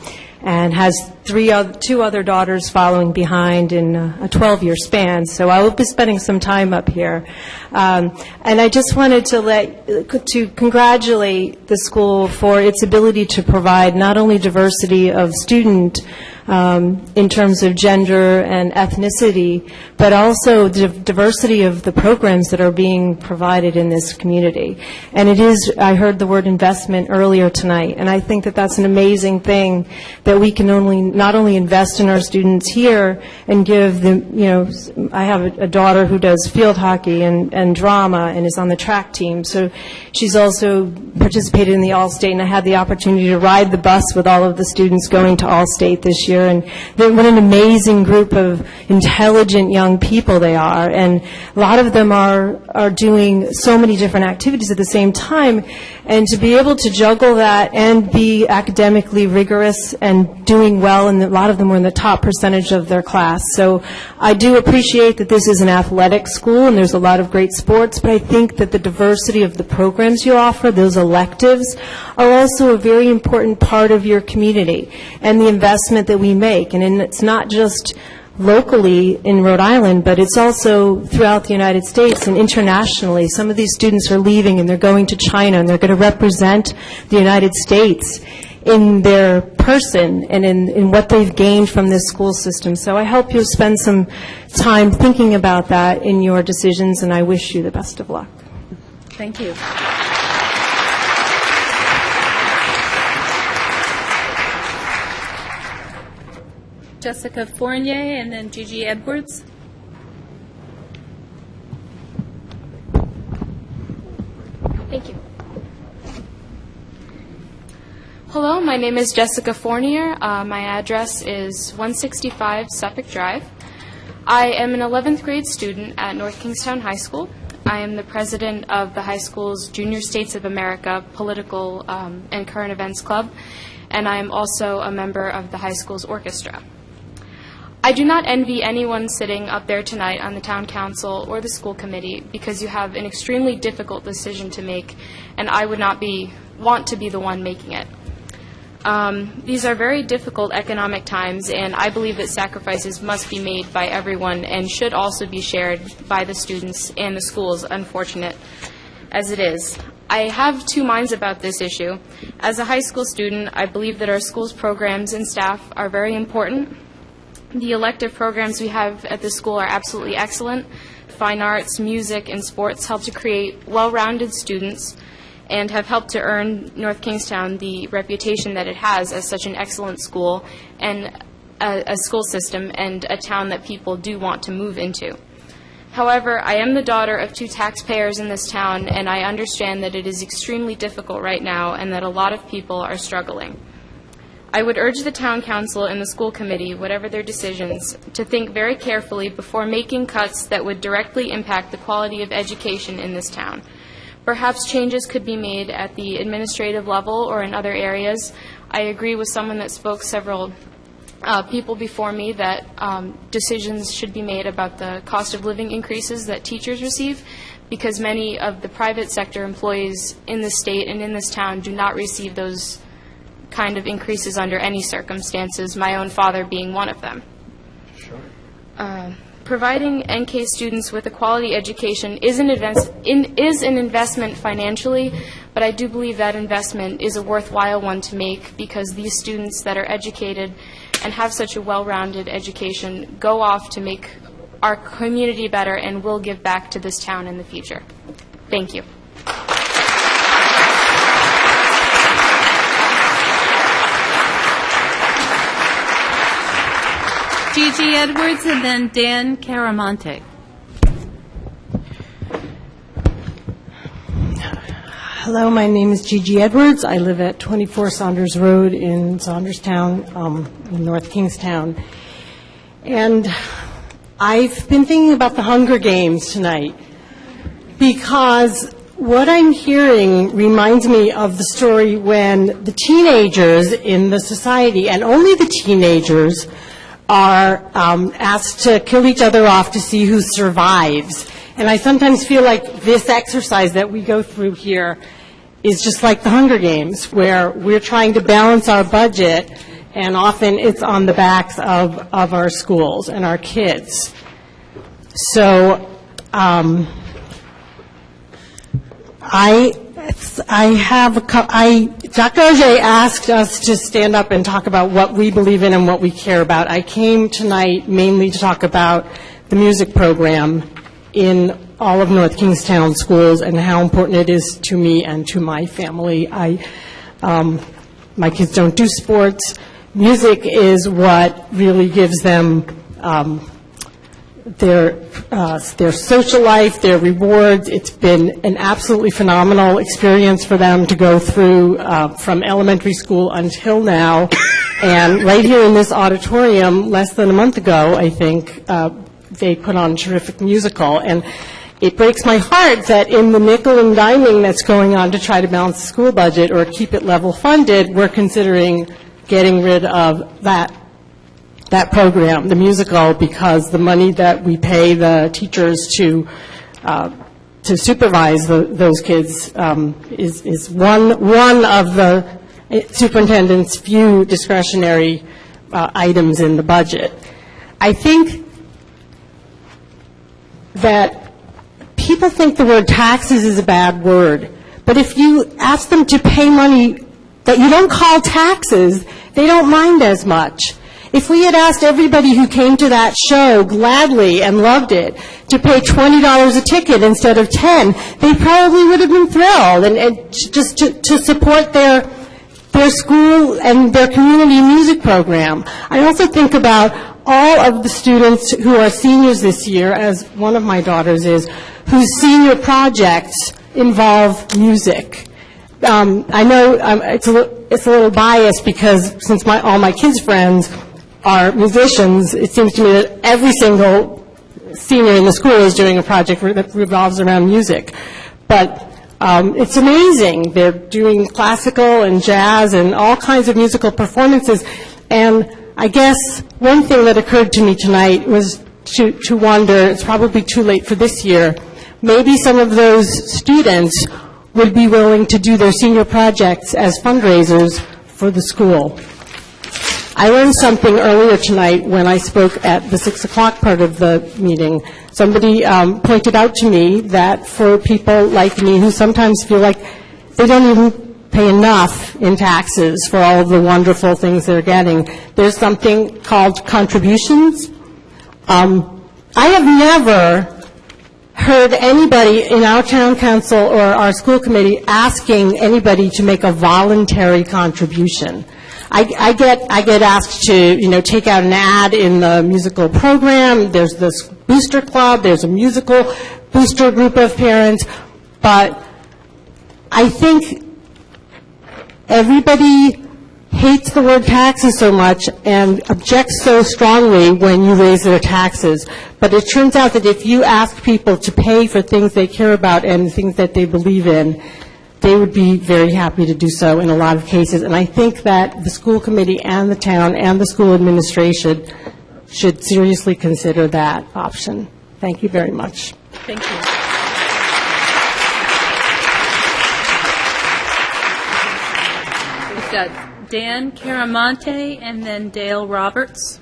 and has two other daughters following behind in a 12-year span. So I will be spending some time up here. And I just wanted to congratulate the school for its ability to provide not only diversity of student in terms of gender and ethnicity, but also the diversity of the programs that are being provided in this community. And it is, I heard the word investment earlier tonight, and I think that that's an amazing thing that we can not only invest in our students here and give them, I have a daughter who does field hockey and drama and is on the track team, so she's also participated in the All-State, and I had the opportunity to ride the bus with all of the students going to All-State this year, and what an amazing group of intelligent young people they are, and a lot of them are doing so many different activities at the same time, and to be able to juggle that and be academically rigorous and doing well, and a lot of them were in the top percentage of their class. So I do appreciate that this is an athletic school and there's a lot of great sports, but I think that the diversity of the programs you offer, those electives, are also a very important part of your community and the investment that we make. And it's not just locally in Rhode Island, but it's also throughout the United States and internationally. Some of these students are leaving and they're going to China and they're going to represent the United States in their person and in what they've gained from this school system. So I hope you'll spend some time thinking about that in your decisions, and I wish you the best of luck. Thank you. Jessica Fournier and then Gigi Edwards. Thank you. Hello, my name is Jessica Fournier. My address is 165 Suffolk Drive. I am an 11th grade student at North Kingstown High School. I am the president of the high school's Junior States of America Political and Current Events Club, and I am also a member of the high school's orchestra. I do not envy anyone sitting up there tonight on the town council or the school committee because you have an extremely difficult decision to make, and I would not want to be the one making it. These are very difficult economic times, and I believe that sacrifices must be made by everyone and should also be shared by the students and the schools, unfortunate as it is. I have two minds about this issue. As a high school student, I believe that our school's programs and staff are very important. The elective programs we have at the school are absolutely excellent. Fine arts, music, and sports help to create well-rounded students and have helped to earn North Kingstown the reputation that it has as such an excellent school and a school system and a town that people do want to move into. However, I am the daughter of two taxpayers in this town, and I understand that it is extremely difficult right now and that a lot of people are struggling. I would urge the town council and the school committee, whatever their decisions, to think very carefully before making cuts that would directly impact the quality of education in this town. Perhaps changes could be made at the administrative level or in other areas. I agree with someone that spoke, several people before me, that decisions should be made about the cost of living increases that teachers receive, because many of the private sector employees in the state and in this town do not receive those kind of increases under any circumstances, my own father being one of them. Sure. providing NK students with a quality education is an investment financially, but I do believe that investment is a worthwhile one to make because these students that are educated and have such a well-rounded education go off to make our community better and will give back to this town in the future. Thank you. Gigi Edwards and then Dan Caramonte. Hello, my name is Gigi Edwards. I live at 24 Saunders Road in Saunderstown, in North Kingstown. And I've been thinking about the Hunger Games tonight because what I'm hearing reminds me of the story when the teenagers in the society, and only the teenagers, are asked to kill each other off to see who survives. And I sometimes feel like this exercise that we go through here is just like the Hunger Games, where we're trying to balance our budget, and often it's on the backs of our schools and our kids. So Dr. Auger asked us to stand up and talk about what we believe in and what we care about. I came tonight mainly to talk about the music program in all of North Kingstown schools and how important it is to me and to my family. My kids don't do sports. Music is what really gives them their social life, their rewards. It's been an absolutely phenomenal experience for them to go through from elementary school until now. And right here in this auditorium, less than a month ago, I think, they put on a terrific musical. And it breaks my heart that in the nickel and diming that's going on to try to balance the school budget or keep it level funded, we're considering getting rid of that program, the musical, because the money that we pay the teachers to supervise those kids is one of the superintendent's few discretionary items in the budget. I think that people think the word taxes is a bad word, but if you ask them to pay money that you don't call taxes, they don't mind as much. If we had asked everybody who came to that show gladly and loved it to pay $20 a ticket instead of $10, they probably would have been thrilled, and just to support their school and their community music program. I also think about all of the students who are seniors this year, as one of my daughters is, whose senior projects involve music. I know it's a little biased because since all my kids' friends are musicians, it seems to me that every single senior in the school is doing a project that revolves around music. But it's amazing. They're doing classical and jazz and all kinds of musical performances. And I guess one thing that occurred to me tonight was to wonder, it's probably too late for this year, maybe some of those students would be willing to do their senior projects as fundraisers for the school. I learned something earlier tonight when I spoke at the 6 o'clock part of the meeting. Somebody pointed out to me that for people like me who sometimes feel like they don't even pay enough in taxes for all of the wonderful things they're getting, there's something called contributions. I have never heard anybody in our town council or our school committee asking anybody to make a voluntary contribution. I get asked to, take out an ad in the musical program. There's this booster club. There's a musical booster group of parents. But I think everybody hates the word taxes so much and objects so strongly when you raise their taxes. But it turns out that if you ask people to pay for things they care about and things that they believe in, they would be very happy to do so in a lot of cases. And I think that the school committee and the town and the school administration should seriously consider that option. Thank you very much. Thank you. We've got Dan Caramonte and then Dale Roberts.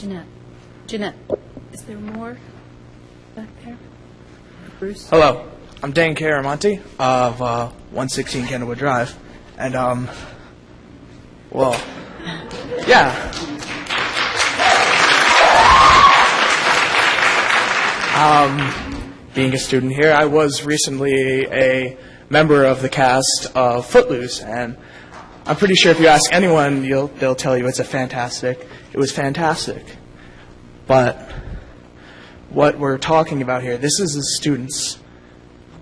Jeanette. Jeanette, is there more back there? Bruce? Hello, I'm Dan Caramonte of 116 Kennewood Drive, and well, yeah. Being a student here, I was recently a member of the cast of Footloose, and I'm pretty sure if you ask anyone, they'll tell you it was fantastic. But what we're talking about here, this is the students.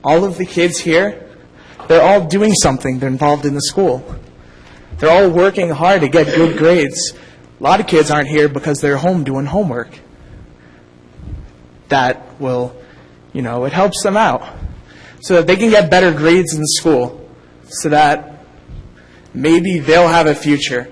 All of the kids here, they're all doing something. They're involved in the school. They're all working hard to get good grades. A lot of kids aren't here because they're home doing homework. That will, it helps them out so that they can get better grades in school, so that maybe they'll have a future.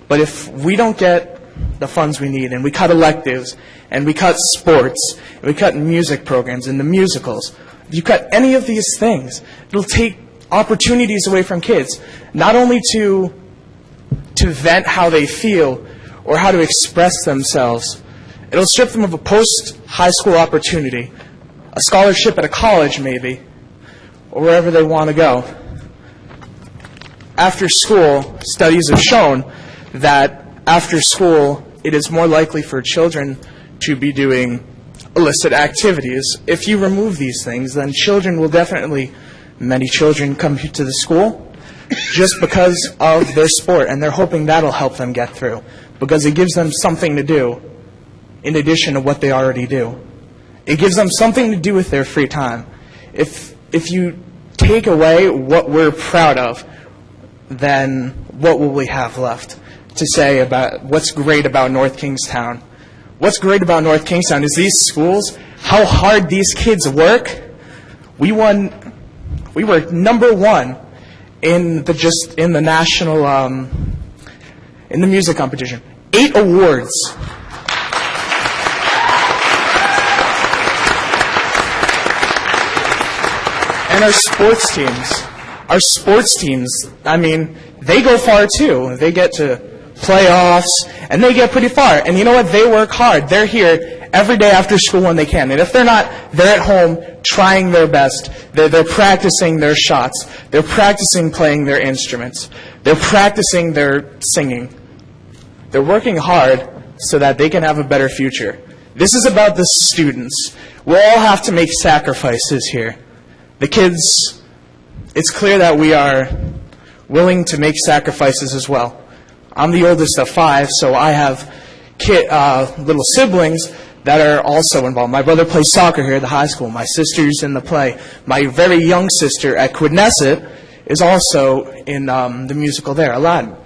But if we don't get the funds we need, and we cut electives, and we cut sports, and we cut music programs and the musicals, if you cut any of these things, it'll take opportunities away from kids, not only to vent how they feel or how to express themselves. It'll strip them of a post-high school opportunity, a scholarship at a college maybe, or wherever they want to go. After school, studies have shown that after school, it is more likely for children to be doing illicit activities. If you remove these things, then many children come to the school just because of their sport, and they're hoping that'll help them get through, because it gives them something to do in addition to what they already do. It gives them something to do with their free time. If you take away what we're proud of, then what will we have left to say about what's great about North Kingstown? What's great about North Kingstown is these schools, how hard these kids work. We were number one in the national in the music competition. 8 awards. And our sports teams, they go far too. They get to playoffs, and they get pretty far. And you know what? They work hard. They're here every day after school when they can. And if they're not, they're at home trying their best. They're practicing their shots. They're practicing playing their instruments. They're practicing their singing. They're working hard so that they can have a better future. This is about the students. We all have to make sacrifices here. The kids, it's clear that we are willing to make sacrifices as well. I'm the oldest of 5, so I have little siblings that are also involved. My brother plays soccer here at the high school. My sister's in the play. My very young sister at Quidnesset is also in the musical there, Aladdin.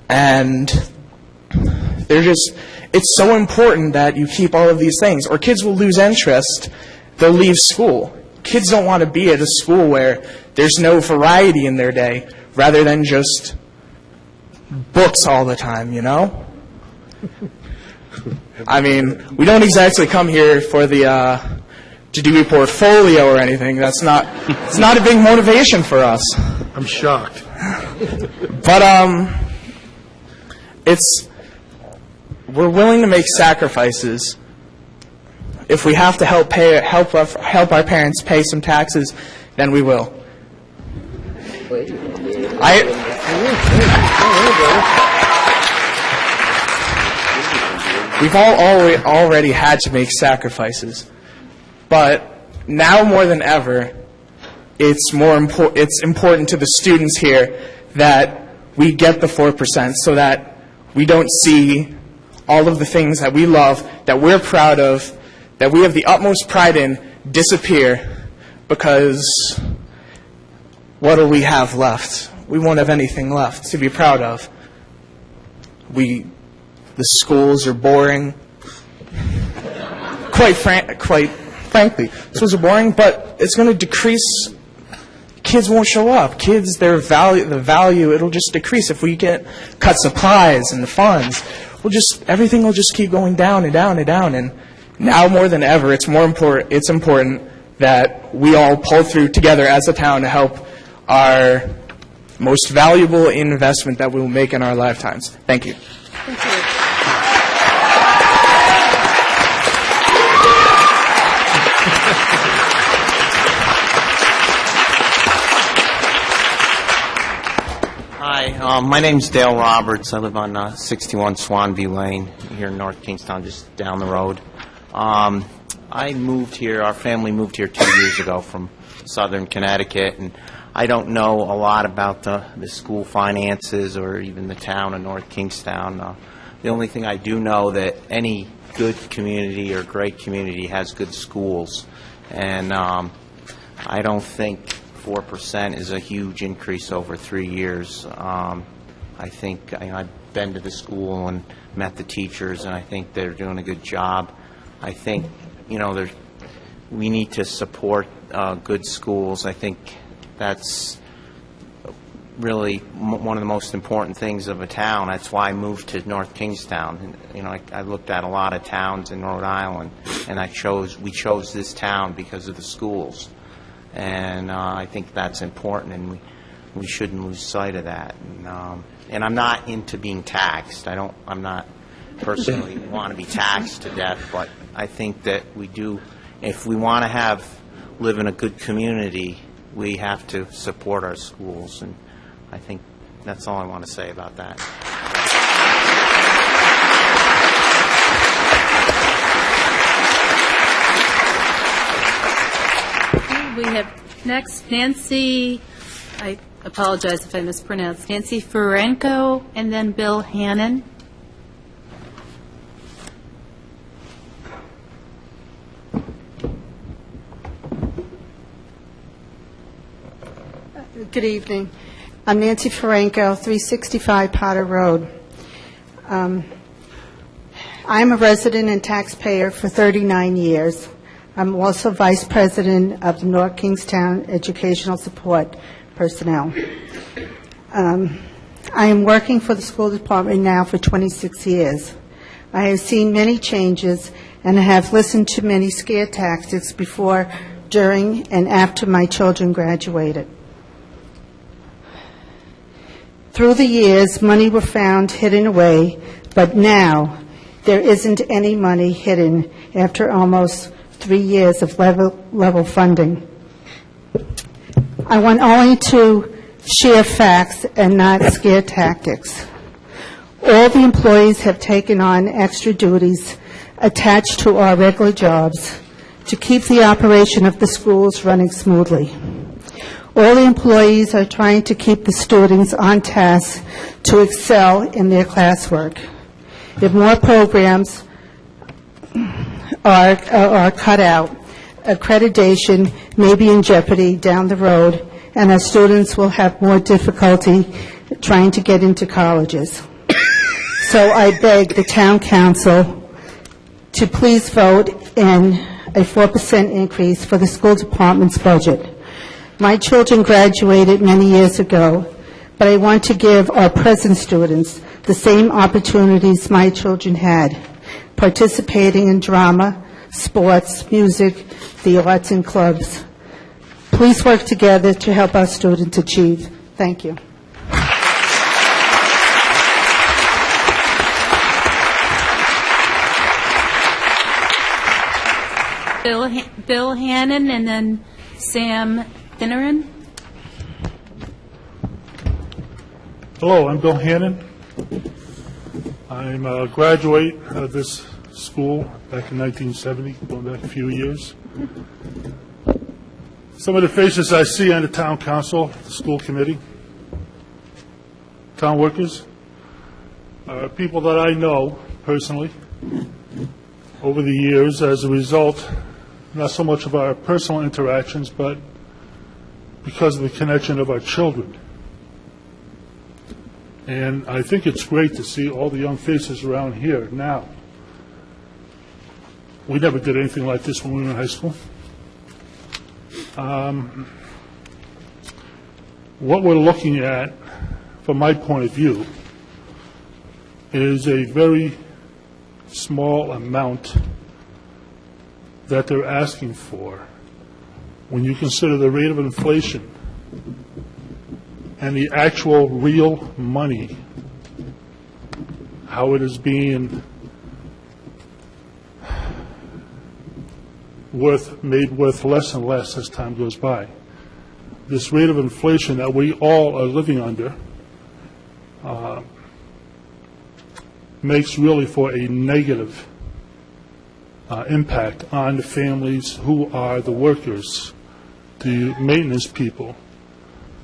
And it's so important that you keep all of these things, or kids will lose interest. They'll leave school. Kids don't want to be at a school where there's no variety in their day, rather than just books all the time, we don't exactly come here for to do a portfolio or anything. It's not a big motivation for us. I'm shocked. But we're willing to make sacrifices. If we have to help our parents pay some taxes, then we will. We've already had to make sacrifices, but now more than ever, it's important to the students here that we get the 4%, so that we don't see all of the things that we love, that we're proud of, that we have the utmost pride in, disappear, because what do we have left? We won't have anything left to be proud of. The schools are boring. Quite frankly, schools are boring, but it's going to decrease. Kids won't show up. Kids, the value, it'll just decrease if we cut supplies and the funds. Everything will just keep going down and down and down. And now more than ever, it's important that we all pull through together as a town to help our most valuable investment that we will make in our lifetimes. Thank you. Thank you. Hi, my name's Dale Roberts. I live on 61 Swanview Lane here in North Kingstown, just down the road. I moved here, our family moved here 2 years ago from southern Connecticut, and I don't know a lot about the school finances or even the town of North Kingstown. The only thing I do know that any good community or great community has good schools, and I don't think 4% is a huge increase over 3 years. I think I've been to the school and met the teachers, and I think they're doing a good job. I think, we need to support good schools. I think that's really one of the most important things of a town. That's why I moved to North Kingstown. I looked at a lot of towns in Rhode Island, and we chose this town because of the schools. And I think that's important, and we shouldn't lose sight of that. And I'm not into being taxed. I'm not personally want to be taxed to death, but I think that we do. If we want to live in a good community, we have to support our schools, and I think that's all I want to say about that. We have next Nancy, I apologize if I mispronounced, Nancy Ferenko, and then Bill Hannon. Good evening. I'm Nancy Ferenko, 365 Potter Road. I'm a resident and taxpayer for 39 years. I'm also Vice President of the North Kingstown Educational Support Personnel. I am working for the school department now for 26 years. I have seen many changes and have listened to many scare tactics before, during, and after my children graduated. Through the years, money were found hidden away, but now there isn't any money hidden after almost 3 years of level funding. I want only to share facts and not scare tactics. All the employees have taken on extra duties attached to our regular jobs to keep the operation of the schools running smoothly. All the employees are trying to keep the students on task to excel in their classwork. If more programs are cut out, accreditation may be in jeopardy down the road, and our students will have more difficulty trying to get into colleges. So I beg the town council to please vote in a 4% increase for the school department's budget. My children graduated many years ago, but I want to give our present students the same opportunities my children had, participating in drama, sports, music, the arts, and clubs. Please work together to help our students achieve. Thank you. Bill Hannon, and then Sam Finneran. Hello, I'm Bill Hannon. I'm a graduate of this school back in 1970, going back a few years. Some of the faces I see on the town council, the school committee, town workers, are people that I know personally over the years as a result, not so much of our personal interactions, but because of the connection of our children. And I think it's great to see all the young faces around here now. We never did anything like this when we were in high school. What we're looking at, from my point of view, is a very small amount that they're asking for when you consider the rate of inflation and the actual real money, how it is being made worth less and less as time goes by. This rate of inflation that we all are living under makes really for a negative impact on the families who are the workers, the maintenance people,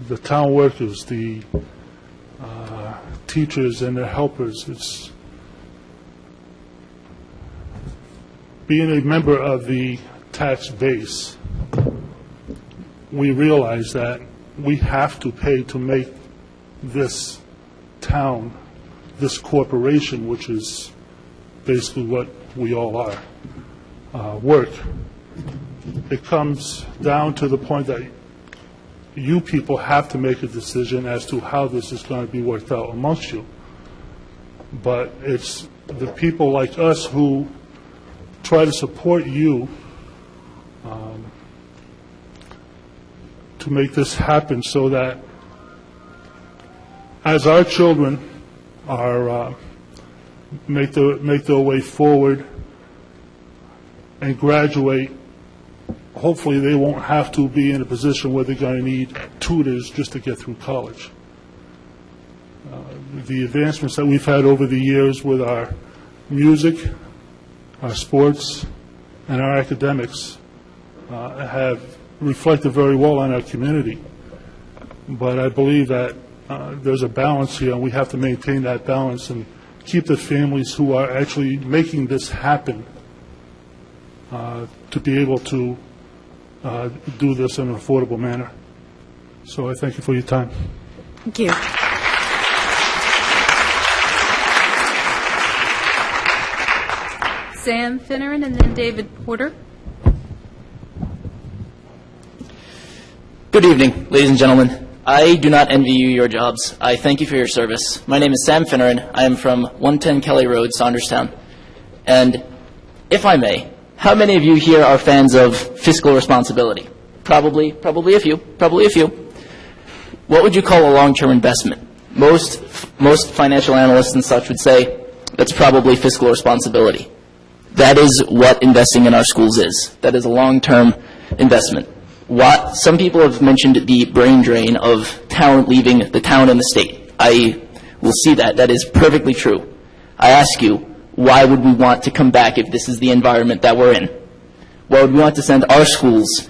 the town workers, the teachers and their helpers. It's being a member of the tax base, we realize that we have to pay to make this town, this corporation, which is basically what we all are, work. It comes down to the point that you people have to make a decision as to how this is going to be worked out amongst you. But it's the people like us who try to support you to make this happen, so that as our children are make their way forward and graduate, hopefully they won't have to be in a position where they're going to need tutors just to get through college. The advancements that we've had over the years with our music, our sports, and our academics have reflected very well on our community. But I believe that there's a balance here, and we have to maintain that balance and keep the families who are actually making this happen to be able to do this in an affordable manner. So I thank you for your time. Thank you. Sam Finneran and then David Porter. Good evening, ladies and gentlemen. I do not envy you your jobs. I thank you for your service. My name is Sam Finneran. I am from 110 Kelly Road, Saunderstown. And if I may, how many of you here are fans of fiscal responsibility? Probably a few. What would you call a long-term investment? Most financial analysts and such would say that's probably fiscal responsibility. That is what investing in our schools is. That is a long-term investment. Some people have mentioned the brain drain of talent leaving the town and the state. I will see that. That is perfectly true. I ask you, why would we want to come back if this is the environment that we're in? Why would we want to send our schools,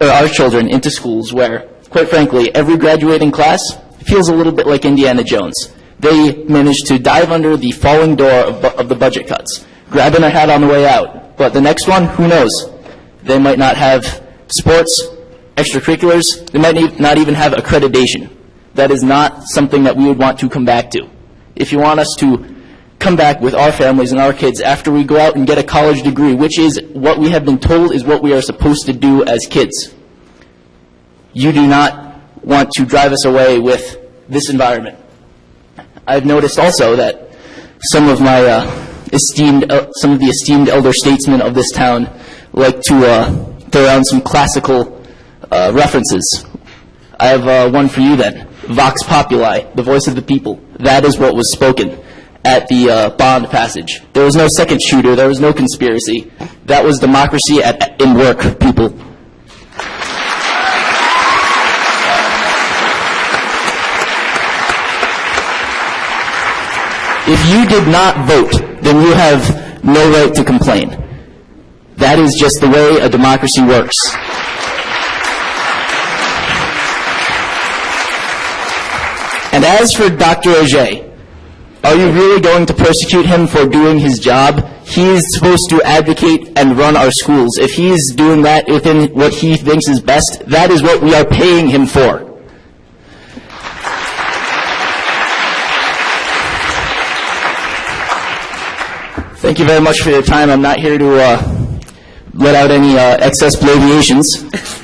or our children into schools where, quite frankly, every graduating class feels a little bit like Indiana Jones? They managed to dive under the falling door of the budget cuts, grabbing a hat on the way out. But the next one, who knows? They might not have sports, extracurriculars. They might not even have accreditation. That is not something that we would want to come back to. If you want us to come back with our families and our kids after we go out and get a college degree, which is what we have been told is what we are supposed to do as kids, you do not want to drive us away with this environment. I've noticed also that some of the esteemed elder statesmen of this town like to throw around some classical references. I have one for you then. Vox Populi, the voice of the people. That is what was spoken at the bond passage. There was no second shooter. There was no conspiracy. That was democracy in work, people. If you did not vote, then you have no right to complain. That is just the way a democracy works. And as for Dr. Auger, are you really going to persecute him for doing his job? He is supposed to advocate and run our schools. If he is doing that within what he thinks is best, that is what we are paying him for. Thank you very much for your time. I'm not here to let out any excess bloviations,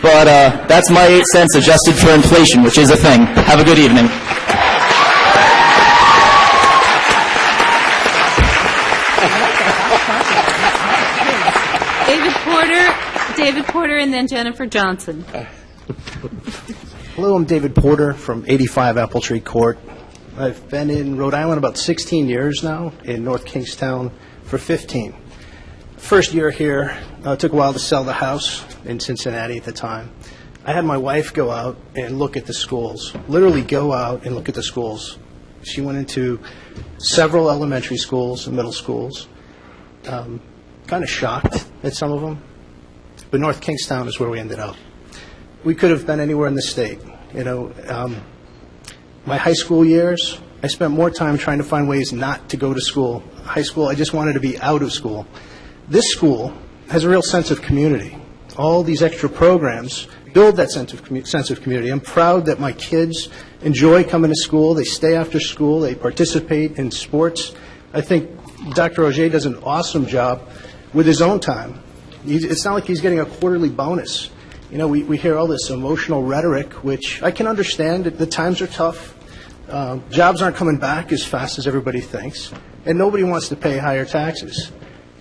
but that's my 8 cents adjusted for inflation, which is a thing. Have a good evening. David Porter, and then Jennifer Johnson. Hello, I'm David Porter from 85 Apple Tree Court. I've been in Rhode Island about 16 years now, in North Kingstown for 15. First year here, it took a while to sell the house in Cincinnati at the time. I had my wife go out and look at the schools, literally go out and look at the schools She went into several elementary schools and middle schools. Kind of shocked at some of them, but North Kingstown is where we ended up. We could have been anywhere in the state. My high school years, I spent more time trying to find ways not to go to school. High school, I just wanted to be out of school. This school has a real sense of community. All these extra programs build that sense of community. I'm proud that my kids enjoy coming to school. They stay after school. They participate in sports. I think Dr. Auger does an awesome job with his own time. It's not like he's getting a quarterly bonus. We hear all this emotional rhetoric, which I can understand. The times are tough. Jobs aren't coming back as fast as everybody thinks, and nobody wants to pay higher taxes.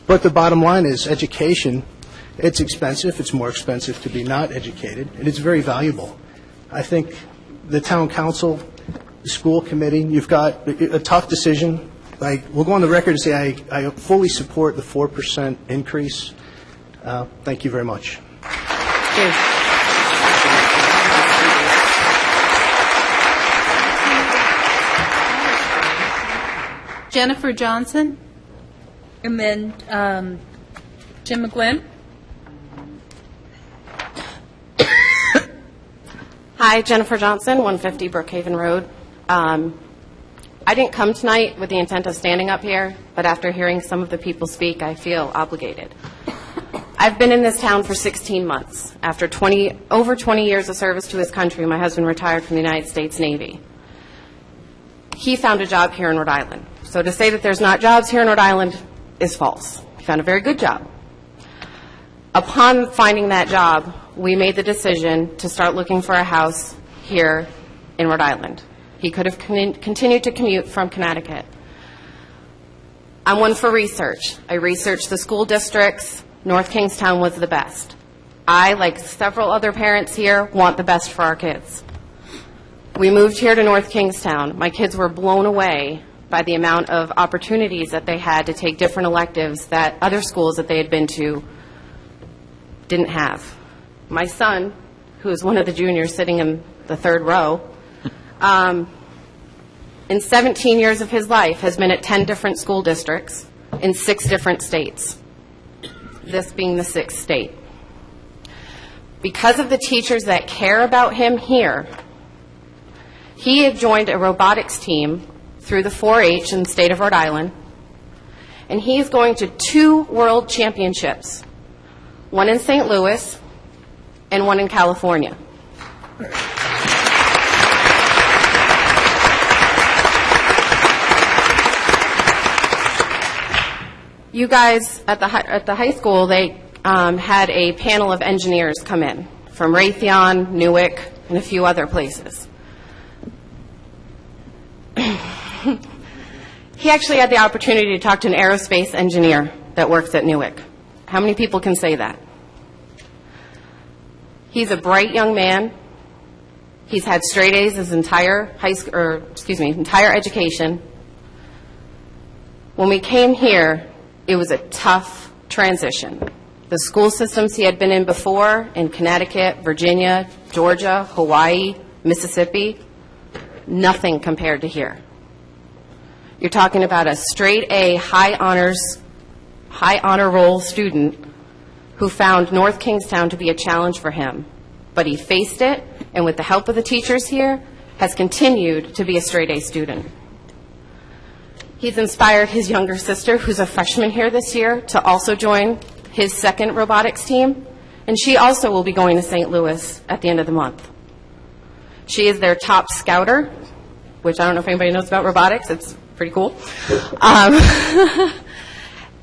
But the bottom line is education, it's expensive. It's more expensive to be not educated, and it's very valuable. I think the town council, the school committee, you've got a tough decision. We'll go on the record and say I fully support the 4% increase. Thank you very much. Jennifer Johnson, and then Jim McGlynn. Hi, Jennifer Johnson, 150 Brookhaven Road. I didn't come tonight with the intent of standing up here, but after hearing some of the people speak, I feel obligated. I've been in this town for 16 months. After over 20 years of service to his country, my husband retired from the United States Navy. He found a job here in Rhode Island. So to say that there's not jobs here in Rhode Island is false. He found a very good job. Upon finding that job, we made the decision to start looking for a house here in Rhode Island. He could have continued to commute from Connecticut. I'm one for research. I researched the school districts. North Kingstown was the best. I, like several other parents here, want the best for our kids. We moved here to North Kingstown. My kids were blown away by the amount of opportunities that they had to take different electives that other schools that they had been to didn't have. My son, who is one of the juniors sitting in the third row, in 17 years of his life has been at 10 different school districts in 6 different states, this being the 6th state. Because of the teachers that care about him here, he had joined a robotics team through the 4-H in the state of Rhode Island, and he is going to 2 world championships, one in St. Louis and one in California. You guys at the high school, they had a panel of engineers come in from Raytheon, Newark, and a few other places. He actually had the opportunity to talk to an aerospace engineer that works at Newark. How many people can say that? He's a bright young man. He's had straight A's his entire entire education. When we came here, it was a tough transition. The school systems he had been in before, in Connecticut, Virginia, Georgia, Hawaii, Mississippi, nothing compared to here. You're talking about a straight A, high honor roll student who found North Kingstown to be a challenge for him. But he faced it, and with the help of the teachers here, has continued to be a straight A student. He's inspired his younger sister, who's a freshman here this year, to also join his 2nd robotics team, and she also will be going to St. Louis at the end of the month. She is their top scouter, which I don't know if anybody knows about robotics. It's pretty cool.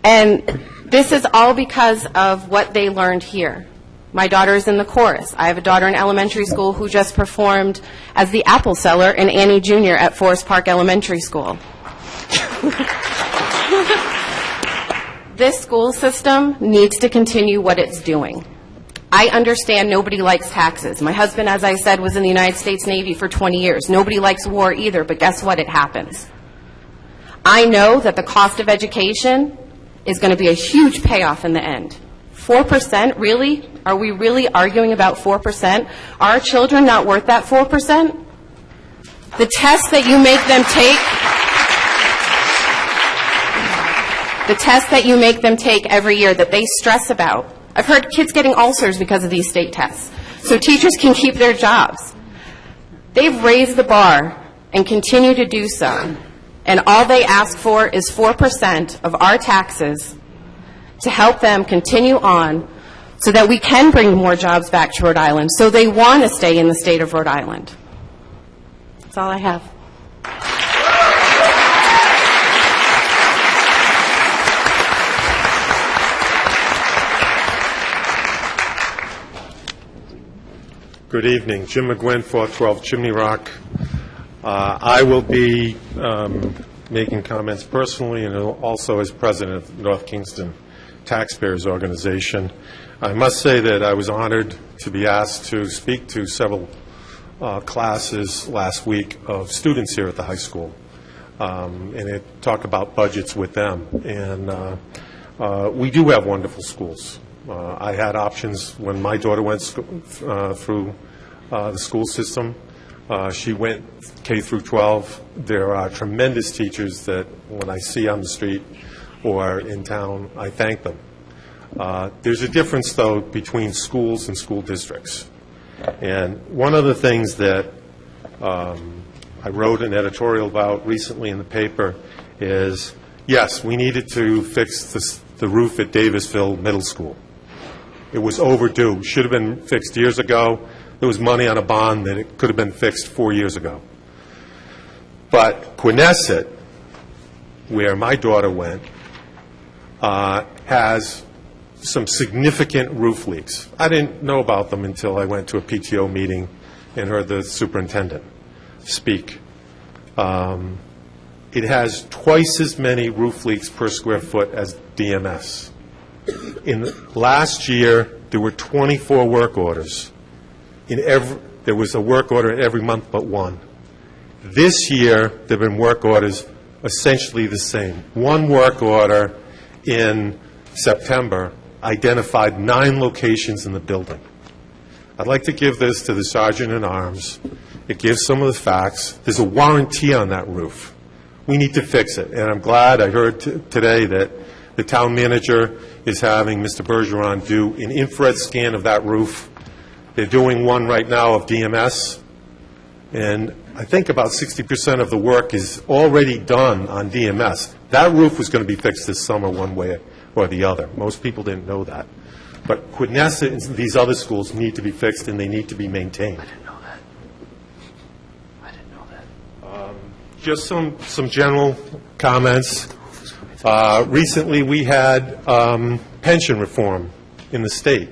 And this is all because of what they learned here. My daughter is in the chorus. I have a daughter in elementary school who just performed as the apple seller in Annie Jr. at Forest Park Elementary School. This school system needs to continue what it's doing. I understand nobody likes taxes. My husband, as I said, was in the United States Navy for 20 years. Nobody likes war either, but guess what? It happens. I know that the cost of education is going to be a huge payoff in the end. 4%, really? Are we really arguing about 4%? Are our children not worth that 4%? The tests that you make them take, every year that they stress about. I've heard kids getting ulcers because of these state tests, so teachers can keep their jobs. They've raised the bar and continue to do so, and all they ask for is 4% of our taxes to help them continue on so that we can bring more jobs back to Rhode Island, so they want to stay in the state of Rhode Island. That's all I have. Good evening. Jim McGuinn, 412 Chimney Rock. I will be making comments personally and also as president of North Kingston Taxpayers Organization. I must say that I was honored to be asked to speak to several classes last week of students here at the high school and talk about budgets with them. And we do have wonderful schools. I had options when my daughter went through the school system. She went K through 12. There are tremendous teachers that when I see on the street or in town, I thank them. There's a difference, though, between schools and school districts. And one of the things that I wrote an editorial about recently in the paper is, yes, we needed to fix the roof at Davisville Middle School. It was overdue. Should have been fixed years ago. There was money on a bond that it could have been fixed 4 years ago. But Quinnesset, where my daughter went, has some significant roof leaks. I didn't know about them until I went to a PTO meeting and heard the superintendent speak. It has twice as many roof leaks per square foot as DMS. Last year, there were 24 work orders. There was a work order in every month but one. This year, there have been work orders essentially the same. One work order in September identified 9 locations in the building. I'd like to give this to the Sergeant-at-Arms. It gives some of the facts. There's a warranty on that roof. We need to fix it. And I'm glad I heard today that the town manager is having Mr. Bergeron do an infrared scan of that roof. They're doing one right now of DMS. And I think about 60% of the work is already done on DMS. That roof was going to be fixed this summer one way or the other. Most people didn't know that. But Quinnesset and these other schools need to be fixed and they need to be maintained. I didn't know that. Just some general comments. Recently, we had pension reform in the state.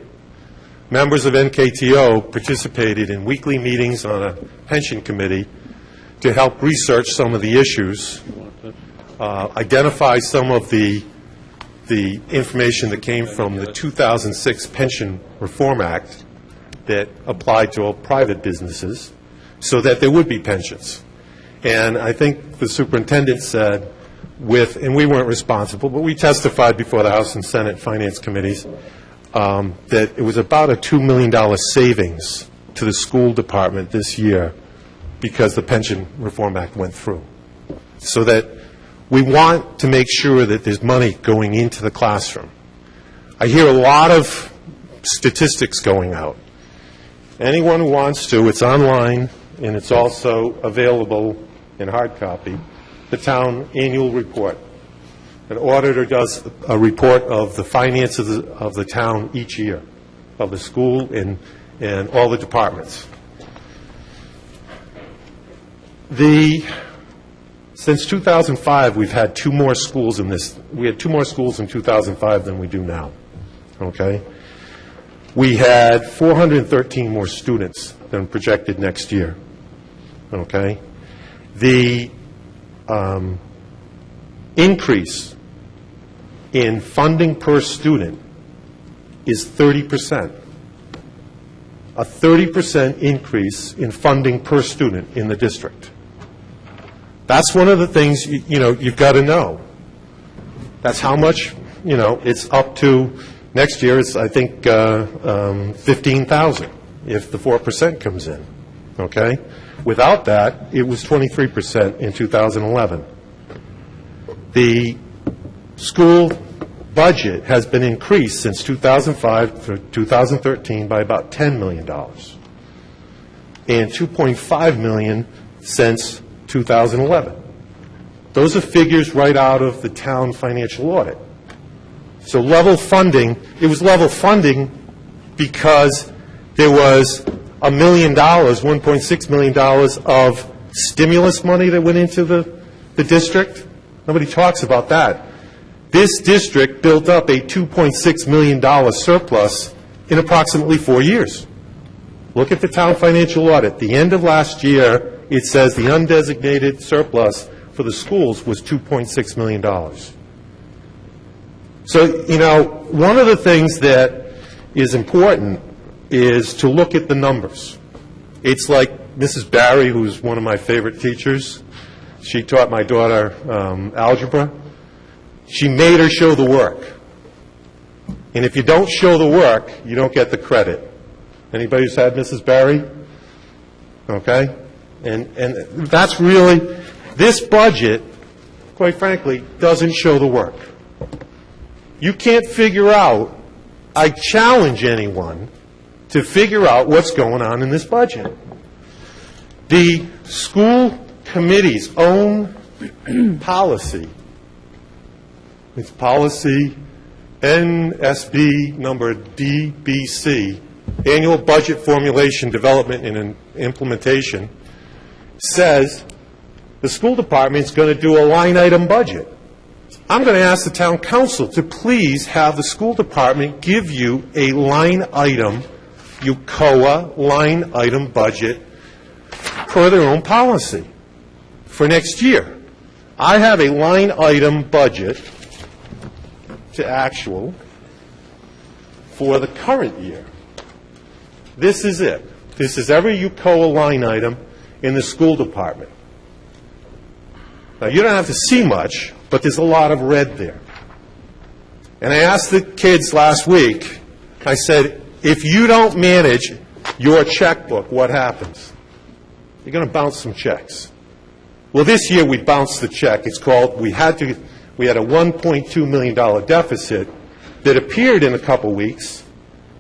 Members of NKTO participated in weekly meetings on a pension committee to help research some of the issues, identify some of the information that came from the 2006 Pension Reform Act that applied to all private businesses so that there would be pensions. And I think the superintendent said, and we weren't responsible, but we testified before the House and Senate Finance Committees, that it was about a $2 million savings to the school department this year because the Pension Reform Act went through. So that we want to make sure that there's money going into the classroom. I hear a lot of statistics going out. Anyone who wants to, it's online, and it's also available in hard copy, the town annual report. An auditor does a report of the finances of the town each year, of the school and all the departments. Since 2005, we've had 2 more schools in this. We had 2 more schools in 2005 than we do now. Okay? We had 413 more students than projected next year. Okay? The increase in funding per student is 30%. A 30% increase in funding per student in the district. That's one of the things, you've got to know. That's how much, it's up to, next year, it's, I think, 15,000 if the 4% comes in. okay? Without that, it was 23% in 2011. The school budget has been increased since 2005 to 2013 by about $10 million, and $2.5 million since 2011. Those are figures right out of the town financial audit. So level funding, it was level funding because there was $1 million, $1.6 million of stimulus money that went into the district. Nobody talks about that. This district built up a $2.6 million surplus in approximately 4 years. Look at the town financial audit. The end of last year, it says the undesignated surplus for the schools was $2.6 million. So, you know, one of the things that is important is to look at the numbers. It's like Mrs. Barry, who's one of my favorite teachers. She taught my daughter algebra. She made her show the work. And if you don't show the work, you don't get the credit. Anybody who's had Mrs. Barry? Okay? And that's really, this budget, quite frankly, doesn't show the work. You can't figure out, I challenge anyone to figure out what's going on in this budget. The school committee's own policy, it's policy NSB number DBC, Annual Budget Formulation, Development, and Implementation, says the school department's going to do a line item budget. I'm going to ask the town council to please have the school department give you a line item, UCOA line item budget per their own policy for next year. I have a line item budget to actual for the current year. This is it. This is every UCOA line item in the school department. Now, you don't have to see much, but there's a lot of red there. And I asked the kids last week, I said, if you don't manage your checkbook, what happens? You're going to bounce some checks. Well, this year we bounced the check. It's called, we had a $1.2 million deficit that appeared in a couple weeks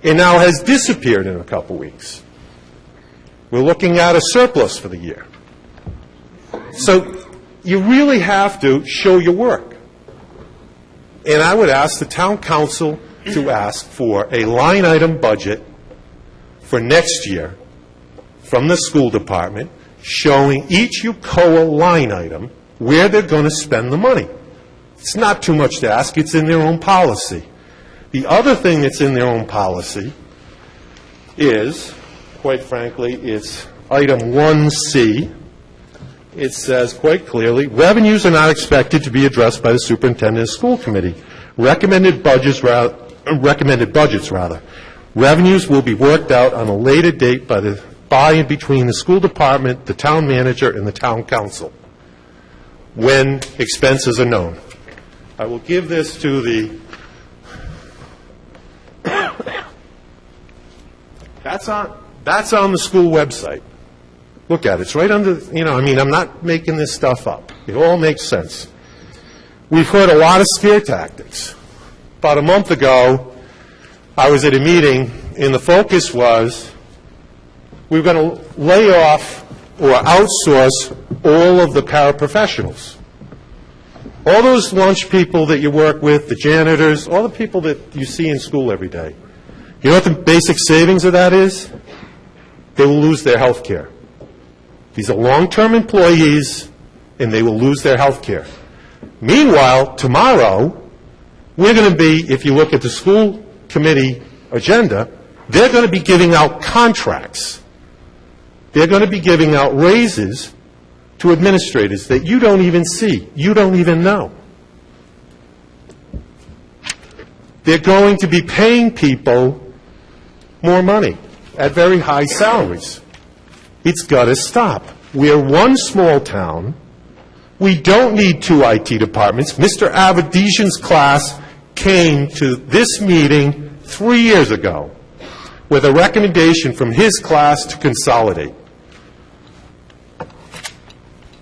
and now has disappeared in a couple weeks. We're looking at a surplus for the year. So you really have to show your work. And I would ask the town council to ask for a line item budget for next year from the school department showing each UCOA line item where they're going to spend the money. It's not too much to ask. It's in their own policy. The other thing that's in their own policy is, quite frankly, it's item 1C. It says quite clearly, revenues are not expected to be addressed by the superintendent and school committee. Recommended budgets, rather. Revenues will be worked out on a later date by and between the school department, the town manager, and the town council when expenses are known. I will give this to the... That's on the school website. Look at it. It's right under, I'm not making this stuff up. It all makes sense. We've heard a lot of scare tactics. About a month ago, I was at a meeting, and the focus was we're going to lay off or outsource all of the paraprofessionals. All those lunch people that you work with, the janitors, all the people that you see in school every day. You know what the basic savings of that is? They will lose their health care. These are long-term employees, and they will lose their health care. Meanwhile, tomorrow, we're going to be, if you look at the school committee agenda, they're going to be giving out contracts. They're going to be giving out raises to administrators that you don't even see, you don't even know. They're going to be paying people more money at very high salaries. It's got to stop. We're one small town. We don't need two IT departments. Mr. Avadesian's class came to this meeting 3 years ago with a recommendation from his class to consolidate.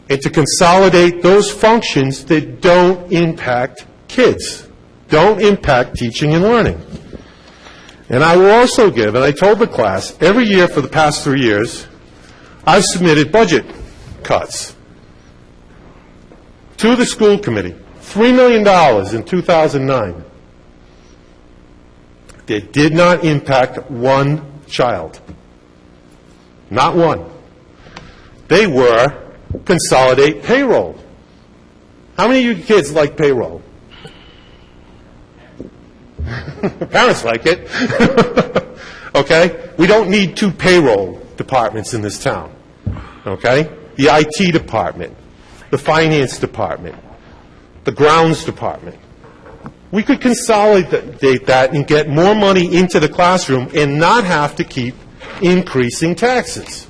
and to consolidate those functions that don't impact kids, don't impact teaching and learning. And I will also give, and I told the class, every year for the past 3 years, I've submitted budget cuts to the school committee, $3 million in 2009. They did not impact one child. Not one. They were consolidate payroll. How many of you kids like payroll? Parents like it. Okay? We don't need 2 payroll departments in this town. Okay? The IT department, the finance department, the grounds department. We could consolidate that and get more money into the classroom and not have to keep increasing taxes.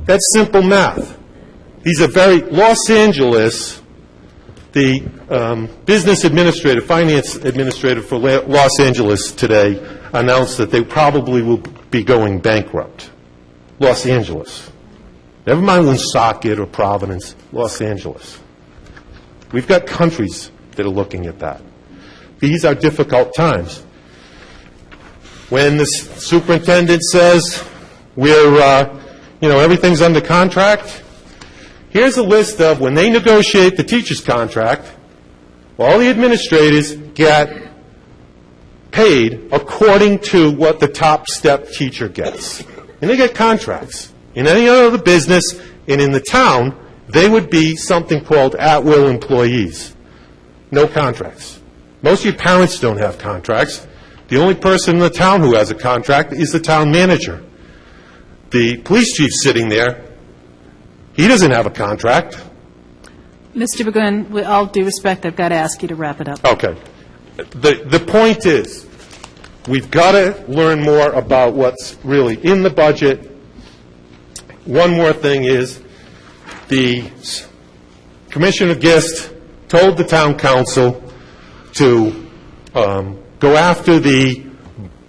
That's simple math. These are Los Angeles, the business administrator, finance administrator for Los Angeles today announced that they probably will be going bankrupt. Los Angeles. Never mind Woonsocket or Providence, Los Angeles. We've got countries that are looking at that. These are difficult times. When the superintendent says everything's under contract, here's a list of when they negotiate the teacher's contract, all the administrators get paid according to what the top step teacher gets. And they get contracts. In any other business and in the town, they would be something called at-will employees. No contracts. Most of your parents don't have contracts. The only person in the town who has a contract is the town manager. The police chief sitting there, he doesn't have a contract. Mr. Burgoon, with all due respect, I've got to ask you to wrap it up. Okay. The point is, we've got to learn more about what's really in the budget. One more thing is, the Commissioner Gist told the town council to go after the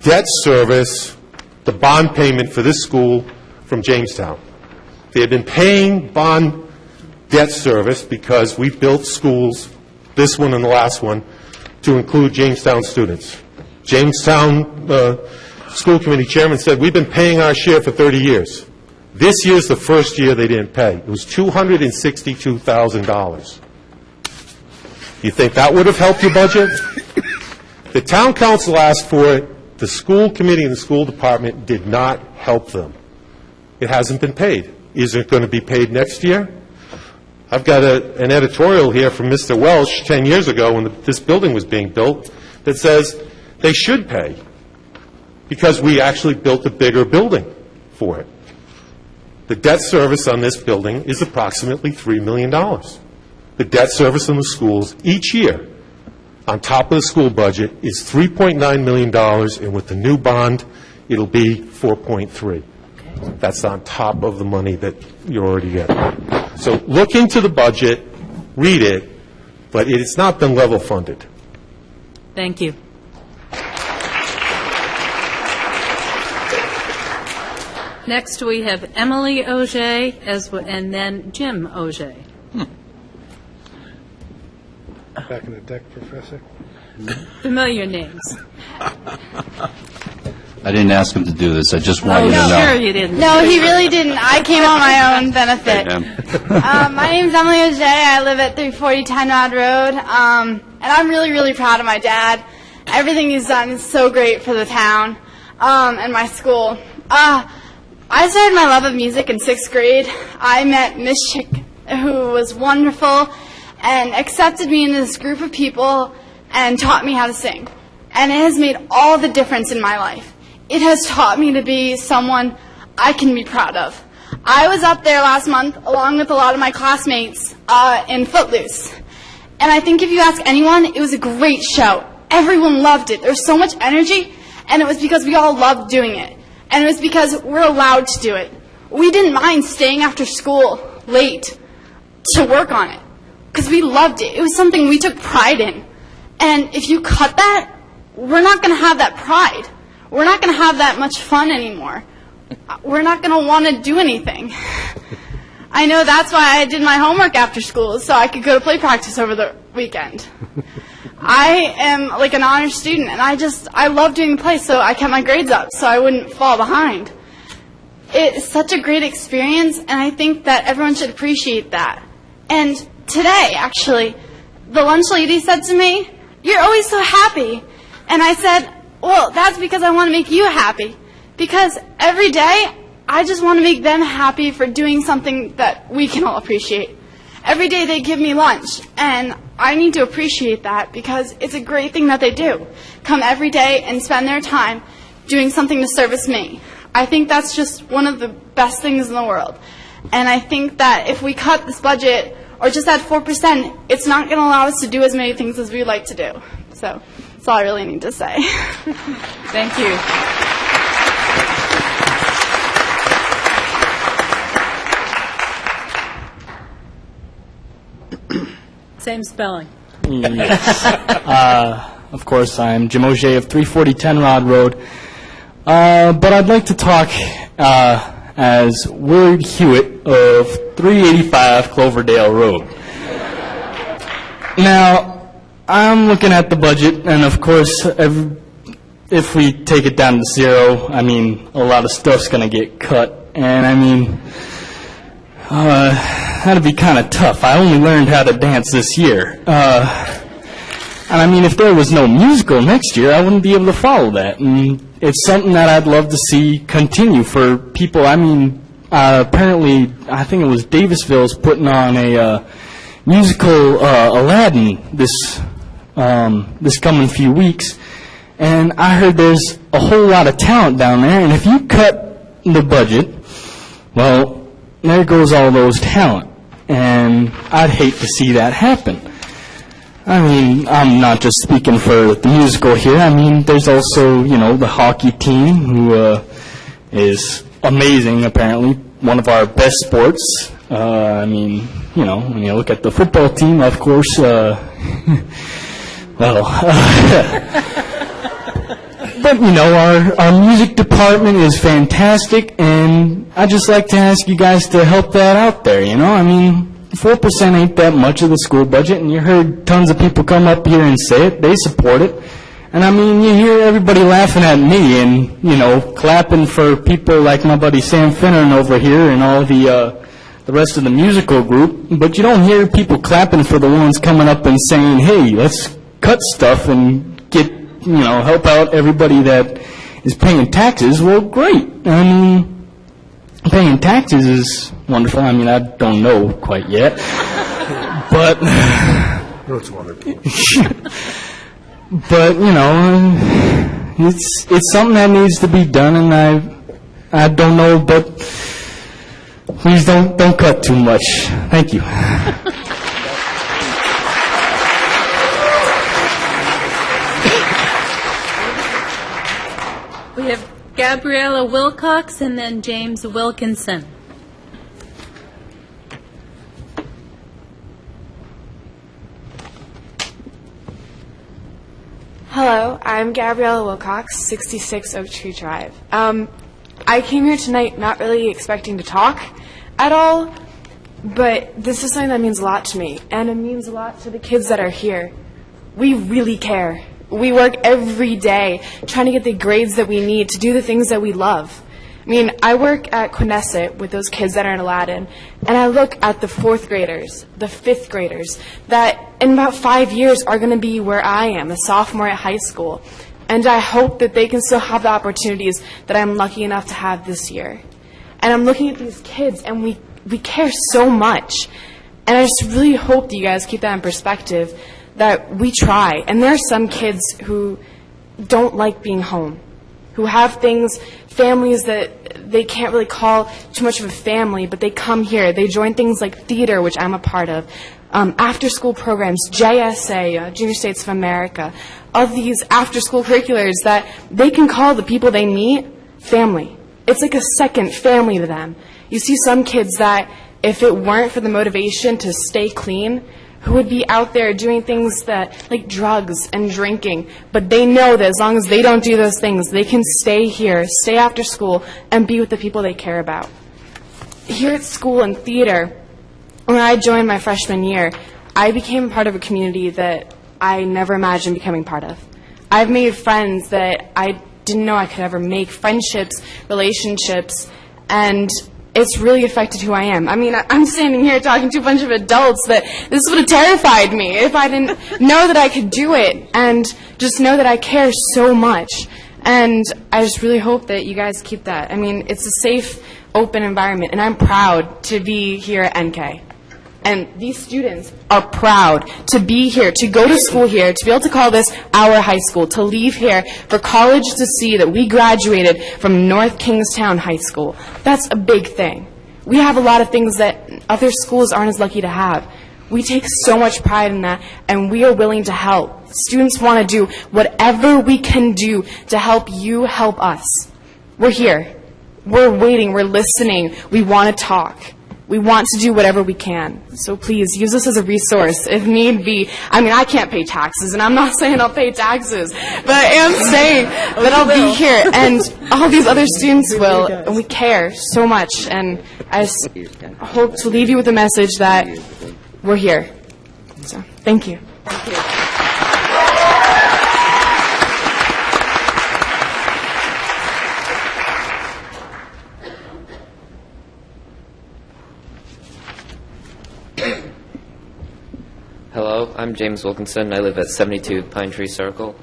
debt service, the bond payment for this school from Jamestown. They had been paying bond debt service because we built schools, this one and the last one, to include Jamestown students. Jamestown School Committee Chairman said, we've been paying our share for 30 years. This year's the first year they didn't pay. It was $262,000. You think that would have helped your budget? The town council asked for it. The school committee and the school department did not help them. It hasn't been paid. Is it going to be paid next year? I've got an editorial here from Mr. Welsh 10 years ago when this building was being built that says they should pay because we actually built a bigger building for it. The debt service on this building is approximately $3 million. The debt service on the schools each year on top of the school budget is $3.9 million, and with the new bond, it'll be $4.3. That's on top of the money that you're already getting. So look into the budget, read it, but it's not been level funded. Thank you. Next, we have Emily Auger, and then Jim Auger. Back in the deck, Professor. Familiar names. I didn't ask him to do this. I just want you to know. Sure you didn't. No, he really didn't. I came on my own benefit. My name's Emily Auger. I live at 340 Tynod Road, and I'm really, really proud of my dad. Everything he's done is so great for the town and my school. I started my love of music in 6th grade. I met Miss Chick, who was wonderful, and accepted me into this group of people and taught me how to sing. And it has made all the difference in my life. It has taught me to be someone I can be proud of. I was up there last month, along with a lot of my classmates, in Footloose. And I think if you ask anyone, it was a great show. Everyone loved it. There was so much energy, and it was because we all loved doing it. And it was because we're allowed to do it. We didn't mind staying after school late to work on it, because we loved it. It was something we took pride in. And if you cut that, we're not going to have that pride. We're not going to have that much fun anymore. We're not going to want to do anything. I know that's why I did my homework after school, so I could go to play practice over the weekend. I am like an honor student, and I love doing play, so I kept my grades up so I wouldn't fall behind. It's such a great experience, and I think that everyone should appreciate that. And today, actually, the lunch lady said to me, "You're always so happy." And I said, well, that's because I want to make you happy. Because every day, I just want to make them happy for doing something that we can all appreciate. Every day they give me lunch, and I need to appreciate that because it's a great thing that they do. Come every day and spend their time doing something to service me. I think that's just one of the best things in the world. And I think that if we cut this budget or just add 4%, it's not going to allow us to do as many things as we'd like to do. So that's all I really need to say. Thank you. Same spelling. Yes. Of course, I'm Jim Auger of 340 Tenrod Road. But I'd like to talk as Willard Hewitt of 385 Cloverdale Road. Now, I'm looking at the budget, and of course, if we take it down to zero, I mean, a lot of stuff's going to get cut. And I mean, that'd be kind of tough. I only learned how to dance this year. And I mean, if there was no musical next year, I wouldn't be able to follow that. And it's something that I'd love to see continue for people. I mean, apparently, I think it was Davisville's putting on a musical Aladdin this coming few weeks. And I heard there's a whole lot of talent down there. And if you cut the budget, well, there goes all those talent. And I'd hate to see that happen. I mean, I'm not just speaking for the musical here. I mean, there's also, you know, the hockey team, who is amazing, apparently, one of our best sports. I mean, you know, when you look at the football team, of course, well, but, you know, our music department is fantastic, and I'd just like to ask you guys to help that out there, you know? I mean, 4% ain't that much of the school budget, and you heard tons of people come up here and say it. They support it. And I mean, you hear everybody laughing at me and, you know, clapping for people like my buddy Sam Finneran over here and all the rest of the musical group, but you don't hear people clapping for the ones coming up and saying, hey, let's cut stuff and get, you know, help out everybody that is paying taxes. Well, great. I mean, paying taxes is wonderful. I mean, I don't know quite yet, but but you know, it's something that needs to be done, and I don't know, but please don't cut too much. Thank you. We have Gabriella Wilcox and then James Wilkinson. Hello, I'm Gabriella Wilcox, 66 Oak Tree Drive. I came here tonight not really expecting to talk at all, but this is something that means a lot to me, and it means a lot to the kids that are here. We really care. We work every day trying to get the grades that we need to do the things that we love. I mean, I work at Quinnesset with those kids that are in Aladdin, and I look at the 4th graders, the 5th graders, that in about 5 years are going to be where I am, a sophomore at high school. And I hope that they can still have the opportunities that I'm lucky enough to have this year. And I'm looking at these kids, and we care so much. And I just really hope that you guys keep that in perspective, that we try. And there are some kids who don't like being home, who have families that they can't really call too much of a family, but they come here. They join things like theater, which I'm a part of, after-school programs, JSA, Junior States of America, of these after-school curriculars that they can call the people they meet family. It's like a second family to them. You see some kids that, if it weren't for the motivation to stay clean, who would be out there doing things that, like drugs and drinking, but they know that as long as they don't do those things, they can stay here, stay after school, and be with the people they care about. here at school and theater, when I joined my freshman year, I became part of a community that I never imagined becoming part of. I've made friends that I didn't know I could ever make, friendships, relationships, and it's really affected who I am. I mean, I'm standing here talking to a bunch of adults that this would have terrified me if I didn't know that I could do it and just know that I care so much. And I just really hope that you guys keep that. I mean, it's a safe, open environment, and I'm proud to be here at NK. And these students are proud to be here, to go to school here, to be able to call this our high school, to leave here for college to see that we graduated from North Kingstown High School. That's a big thing. We have a lot of things that other schools aren't as lucky to have. We take so much pride in that, and we are willing to help. Students want to do whatever we can do to help you help us. We're here. We're waiting. We're listening. We want to talk. We want to do whatever we can. So please, use us as a resource if need be. I mean, I can't pay taxes, and I'm not saying I'll pay taxes, but I am saying that I'll be here, and all these other students will, and we care so much. And I just hope to leave you with a message that we're here. So, thank you. Thank you. Hello, I'm James Wilkinson. I live at 72 Pine Tree Circle.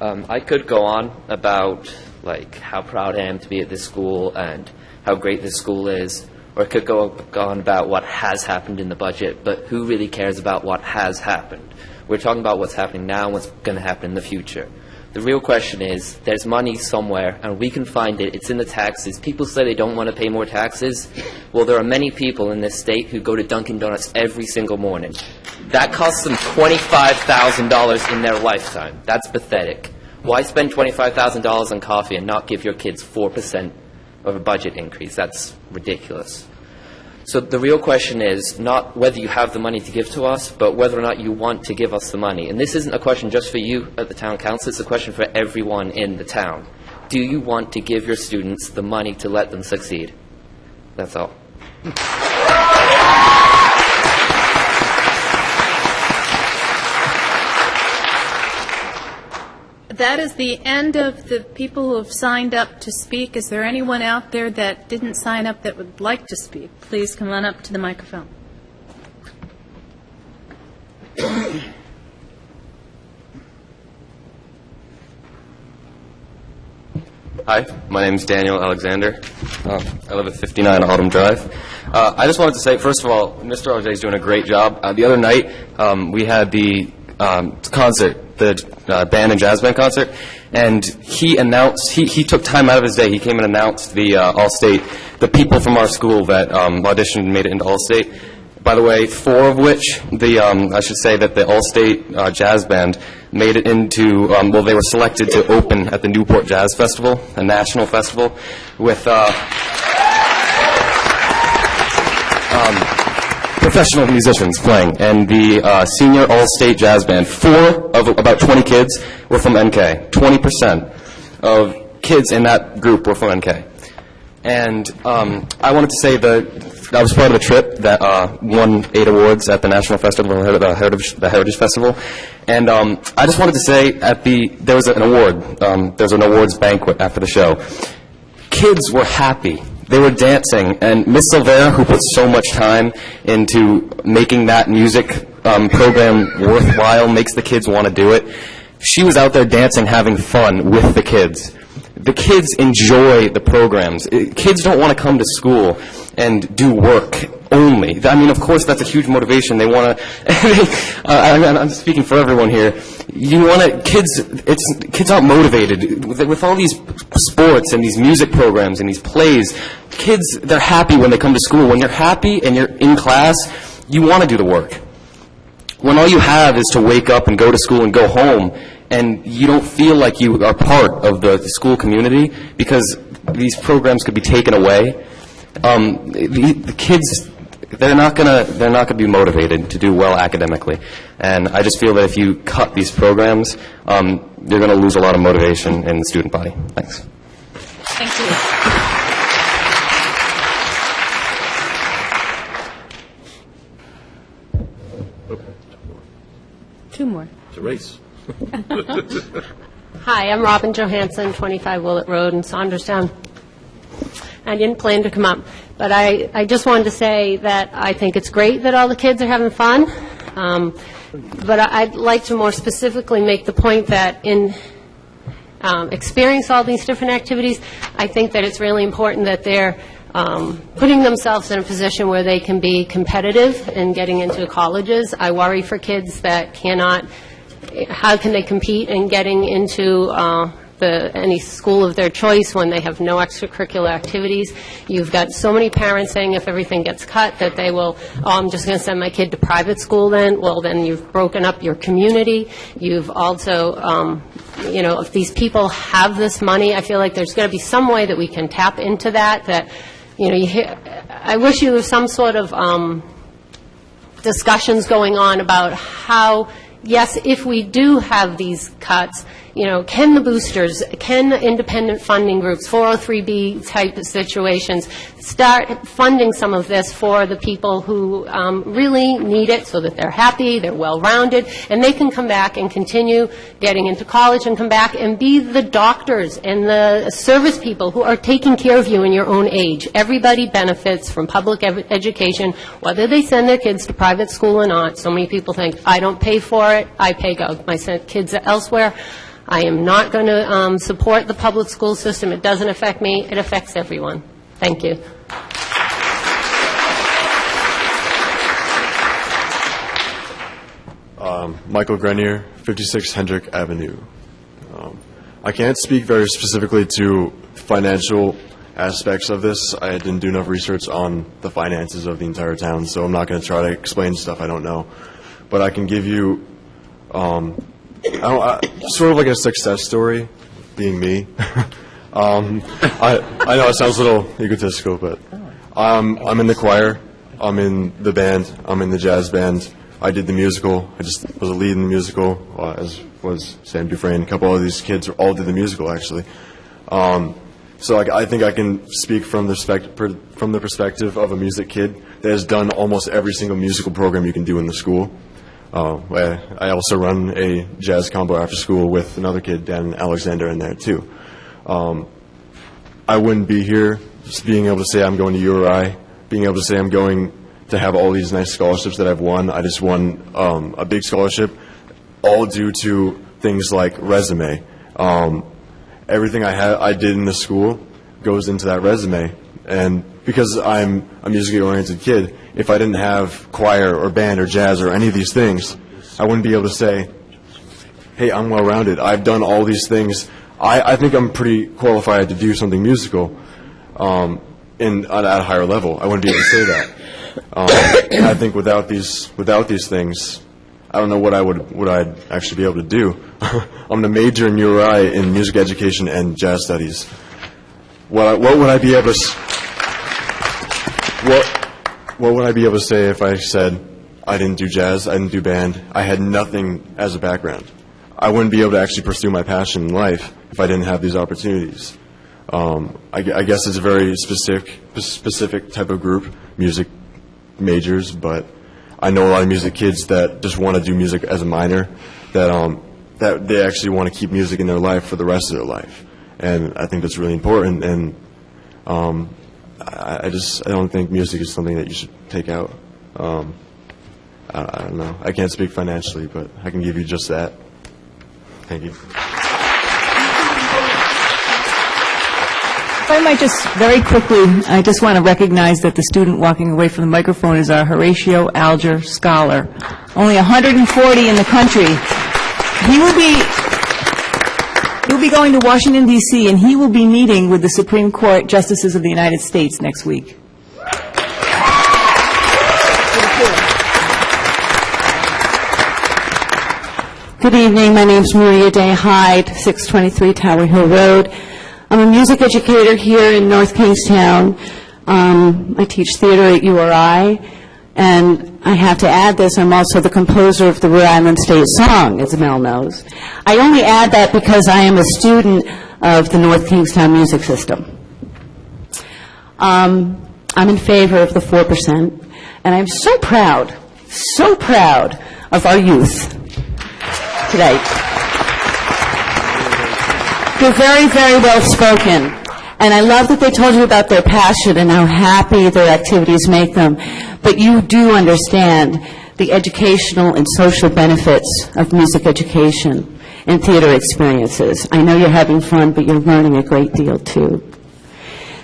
I could go on about how proud I am to be at this school and how great this school is, or I could go on about what has happened in the budget, but who really cares about what has happened? We're talking about what's happening now and what's going to happen in the future. The real question is, there's money somewhere, and we can find it. It's in the taxes. People say they don't want to pay more taxes. Well, there are many people in this state who go to Dunkin' Donuts every single morning. That costs them $25,000 in their lifetime. That's pathetic. Why spend $25,000 on coffee and not give your kids 4% of a budget increase? That's ridiculous. So the real question is not whether you have the money to give to us, but whether or not you want to give us the money. And this isn't a question just for you at the town council. It's a question for everyone in the town. Do you want to give your students the money to let them succeed? That's all. That is the end of the people who have signed up to speak. Is there anyone out there that didn't sign up that would like to speak? Please come on up to the microphone. Hi, my name is Daniel Alexander. I live at 59 Autumn Drive. I just wanted to say, first of all, Mr. RJ is doing a great job. The other night, we had the concert, the band and jazz band concert, and he announced, he took time out of his day. He came and announced the All-State, the people from our school that auditioned and made it into All-State. By the way, 4 of which, I should say that the All-State jazz band made it into, well, they were selected to open at the Newport Jazz Festival, a national festival, with professional musicians playing. And the senior All-State jazz band, 4 of about 20 kids were from NK. 20% of kids in that group were from NK. And I wanted to say that I was part of the trip that won 8 awards at the National Festival, the Heritage Festival. And I just wanted to say there was an award, there was an awards banquet after the show. Kids were happy. They were dancing, and Miss Silvera, who put so much time into making that music program worthwhile, makes the kids want to do it, she was out there dancing, having fun with the kids. The kids enjoy the programs. Kids don't want to come to school and do work only. I mean, of course, that's a huge motivation. They want to, I'm speaking for everyone here. You want to, kids aren't motivated. With all these sports and these music programs and these plays, kids, they're happy when they come to school. When you're happy and you're in class, you want to do the work. When all you have is to wake up and go to school and go home, and you don't feel like you are part of the school community because these programs could be taken away, the kids, they're not gonna be motivated to do well academically. And I just feel that if you cut these programs, you're going to lose a lot of motivation in the student body. Thanks. Thank you. Two more. It's a race. Hi, I'm Robin Johansson, 25 Willett Road in Saunderstown. I didn't plan to come up, but I just wanted to say that I think it's great that all the kids are having fun, but I'd like to more specifically make the point that in experience all these different activities, I think that it's really important that they're putting themselves in a position where they can be competitive in getting into colleges. I worry for kids that cannot, how can they compete in getting into any school of their choice when they have no extracurricular activities. You've got so many parents saying if everything gets cut that they will, I'm just going to send my kid to private school then. Well, then you've broken up your community. You've also, if these people have this money, I feel like there's going to be some way that we can tap into that, I wish you was some sort of discussions going on about how, yes, if we do have these cuts, can the boosters, can independent funding groups, 403B type of situations, start funding some of this for the people who really need it so that they're happy, they're well-rounded, and they can come back and continue getting into college and come back and be the doctors and the service people who are taking care of you in your own age. Everybody benefits from public education, whether they send their kids to private school or not. So many people think, I don't pay for it, I pay my kids elsewhere. I am not going to support the public school system. It doesn't affect me. It affects everyone. Thank you. Michael Grenier, 56 Hendrick Avenue. I can't speak very specifically to financial aspects of this. I didn't do enough research on the finances of the entire town, so I'm not going to try to explain stuff I don't know. But I can give you sort of like a success story, being me. I know it sounds a little egotistical, but I'm in the choir, I'm in the band, I'm in the jazz band. I did the musical. I just was a lead in the musical, as was Sam Dufresne. A couple of these kids all did the musical, actually. So I think I can speak from the perspective of a music kid that has done almost every single musical program you can do in the school. I also run a jazz combo after school with another kid, Dan Alexander, in there too. I wouldn't be here just being able to say I'm going to URI, being able to say I'm going to have all these nice scholarships that I've won. I just won a big scholarship, all due to things like resume. Everything I did in the school goes into that resume, and because I'm a musically oriented kid, if I didn't have choir or band or jazz or any of these things, I wouldn't be able to say, hey, I'm well-rounded. I've done all these things. I think I'm pretty qualified to do something musical at a higher level. I wouldn't be able to say that. And I think without these things, I don't know what I'd actually be able to do. I'm going to major in URI in music education and jazz studies. What would I be able to? What would I be able to say if I said I didn't do jazz, I didn't do band, I had nothing as a background? I wouldn't be able to actually pursue my passion in life if I didn't have these opportunities. I guess it's a very specific type of group, music majors, but I know a lot of music kids that just want to do music as a minor, that they actually want to keep music in their life for the rest of their life. And I think that's really important, and I don't think music is something that you should take out. I don't know. I can't speak financially, but I can give you just that. Thank you. If I might just very quickly, I just want to recognize that the student walking away from the microphone is our Horatio Alger Scholar. Only 140 in the country. He will be going to Washington, D.C., and he will be meeting with the Supreme Court Justices of the United States next week. Good evening. My name's Maria Day Hyde, 623 Tower Hill Road. I'm a music educator here in North Kingstown. I teach theater at URI, and I have to add this, I'm also the composer of the Rhode Island State Song, as Mel knows. I only add that because I am a student of the North Kingstown music system. I'm in favor of the 4%, and I'm so proud of our youth. tonight. They're very, very well spoken. And I love that they told you about their passion and how happy their activities make them. But you do understand the educational and social benefits of music education and theater experiences. I know you're having fun, but you're learning a great deal, too.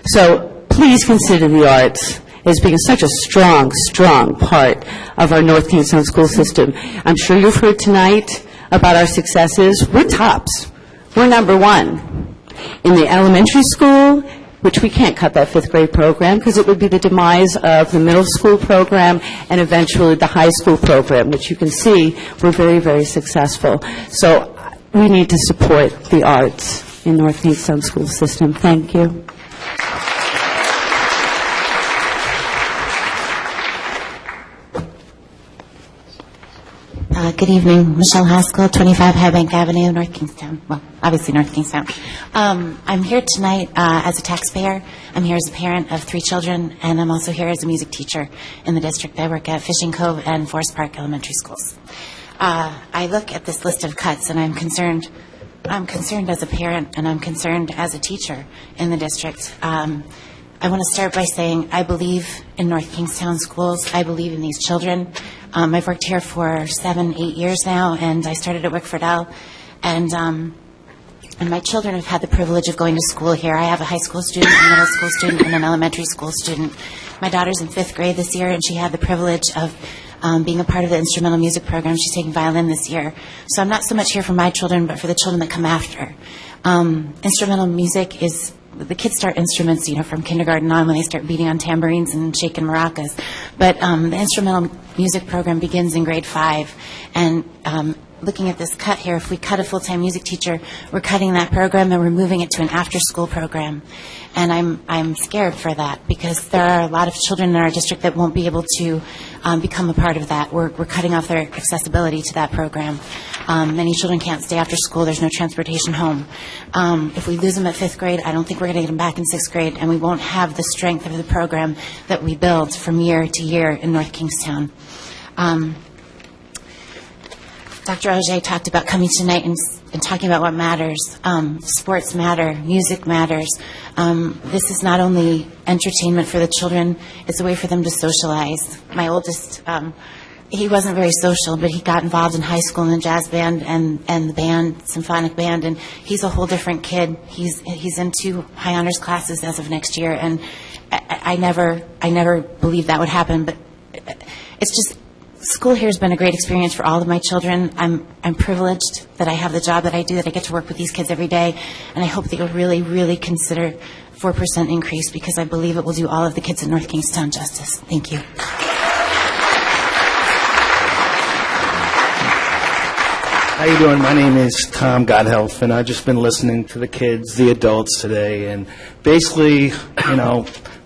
So please consider the arts as being such a strong, strong part of our North Kingstown school system. I'm sure you've heard tonight about our successes. We're tops. We're number one. In the elementary school, which we can't cut that fifth grade program because it would be the demise of the middle school program and eventually the high school program, which you can see we're very, very successful. So we need to support the arts in North Kingstown school system. Thank you. Good evening. Michelle Haskell, 25 High Bank Avenue, North Kingstown. Well, obviously North Kingstown. I'm here tonight as a taxpayer. I'm here as a parent of 3 children, and I'm also here as a music teacher in the district. I work at Fishing Cove and Forest Park Elementary Schools. I look at this list of cuts, and I'm concerned. I'm concerned as a parent, and I'm concerned as a teacher in the district. I want to start by saying I believe in North Kingstown schools. I believe in these children. I've worked here for 7, 8 years now, and I started at Wickford L. And my children have had the privilege of going to school here. I have a high school student, a middle school student, and an elementary school student. My daughter's in 5th grade this year, and she had the privilege of being a part of the instrumental music program. She's taking violin this year. So I'm not so much here for my children, but for the children that come after. Instrumental music is... The kids start instruments, from kindergarten on when they start beating on tambourines and shaking maracas. But the instrumental music program begins in grade 5. And looking at this cut here, if we cut a full-time music teacher, we're cutting that program and we're moving it to an after-school program. And I'm scared for that because there are a lot of children in our district that won't be able to become a part of that. We're cutting off their accessibility to that program. Many children can't stay after school. There's no transportation home. If we lose them at 5th grade, I don't think we're going to get them back in 6th grade, and we won't have the strength of the program that we build from year to year in North Kingstown. Dr. Auger talked about coming tonight and talking about what matters. Sports matter. Music matters. This is not only entertainment for the children, it's a way for them to socialize. My oldest, he wasn't very social, but he got involved in high school in the jazz band and the band, symphonic band, and he's a whole different kid. He's in 2 high honors classes as of next year, and I never believed that would happen, but it's just... School here has been a great experience for all of my children. I'm privileged that I have the job that I do, that I get to work with these kids every day, and I hope that you'll really, really consider 4% increase because I believe it will do all of the kids in North Kingstown justice. Thank you. How you doing? My name is Tom Godhelf, and I've just been listening to the kids, the adults today, and basically,